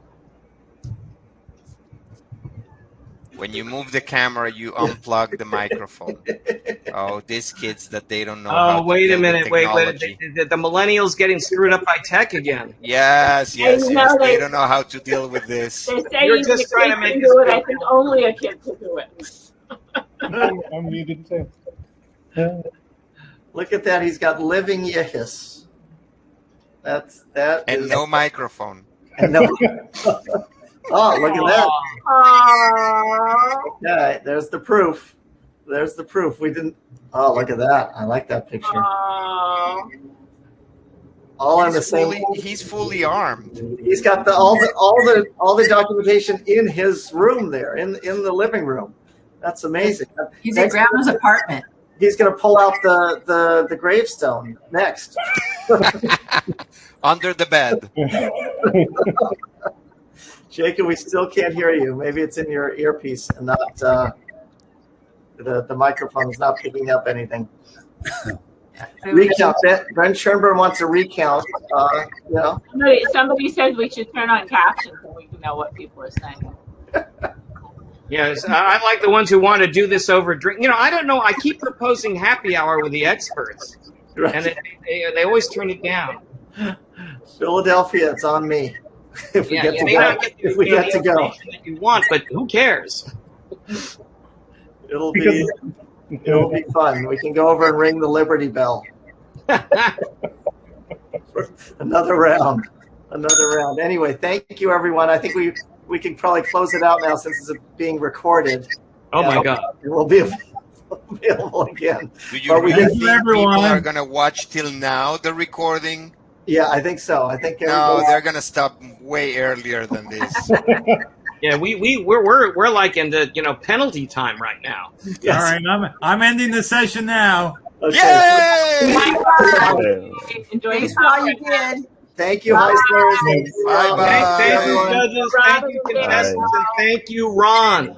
S4: When you move the camera, you unplug the microphone. Oh, these kids that they don't know.
S1: Oh, wait a minute. Wait. The millennials getting screwed up by tech again.
S4: Yes. They don't know how to deal with this.
S7: They say you're just trying to make do it. I think only a kid can do it.
S8: I'm muted too.
S6: Look at that. He's got living yichus.
S4: And no microphone.
S6: And no. Oh, look at that. Okay, there's the proof. We didn't. Oh, look at that. I like that picture. All on the same.
S4: He's fully armed.
S6: He's got all the documentation in his room there, in the living room. That's amazing.
S5: He's at Grandma's apartment.
S6: He's going to pull out the gravestone next.
S4: Under the bed.
S6: Jacob, we still can't hear you. Maybe it's in your earpiece and not the microphone is not picking up anything. Recount. Brent Schoenberg wants a recount.
S7: Somebody said we should turn on captions so we can know what people are saying.
S1: Yes, I like the ones who want to do this over drink. I don't know. I keep proposing happy hour with the experts, and they always turn it down.
S6: Philadelphia, it's on me. If we get to go.
S1: That you want, but who cares?
S6: It'll be fun. We can go over and ring the Liberty Bell. Another round. Anyway, thank you, everyone. I think we can probably close it out now since it's being recorded.
S1: Oh my God!
S6: It will be available again.
S4: Do you really think people are going to watch till now the recording?
S6: Yeah, I think so. I think
S4: no, they're going to stop way earlier than this.
S1: Yeah, we're like in the penalty time right now.
S2: Yes. All right, I'm ending the session now.
S6: Okay.
S4: Yay!
S7: Enjoy
S5: Thanks for all you did.
S6: Thank you, Heisler.
S1: Thank you,
S6: everyone.
S1: judges. Thank you, contestants, and thank you, Ron.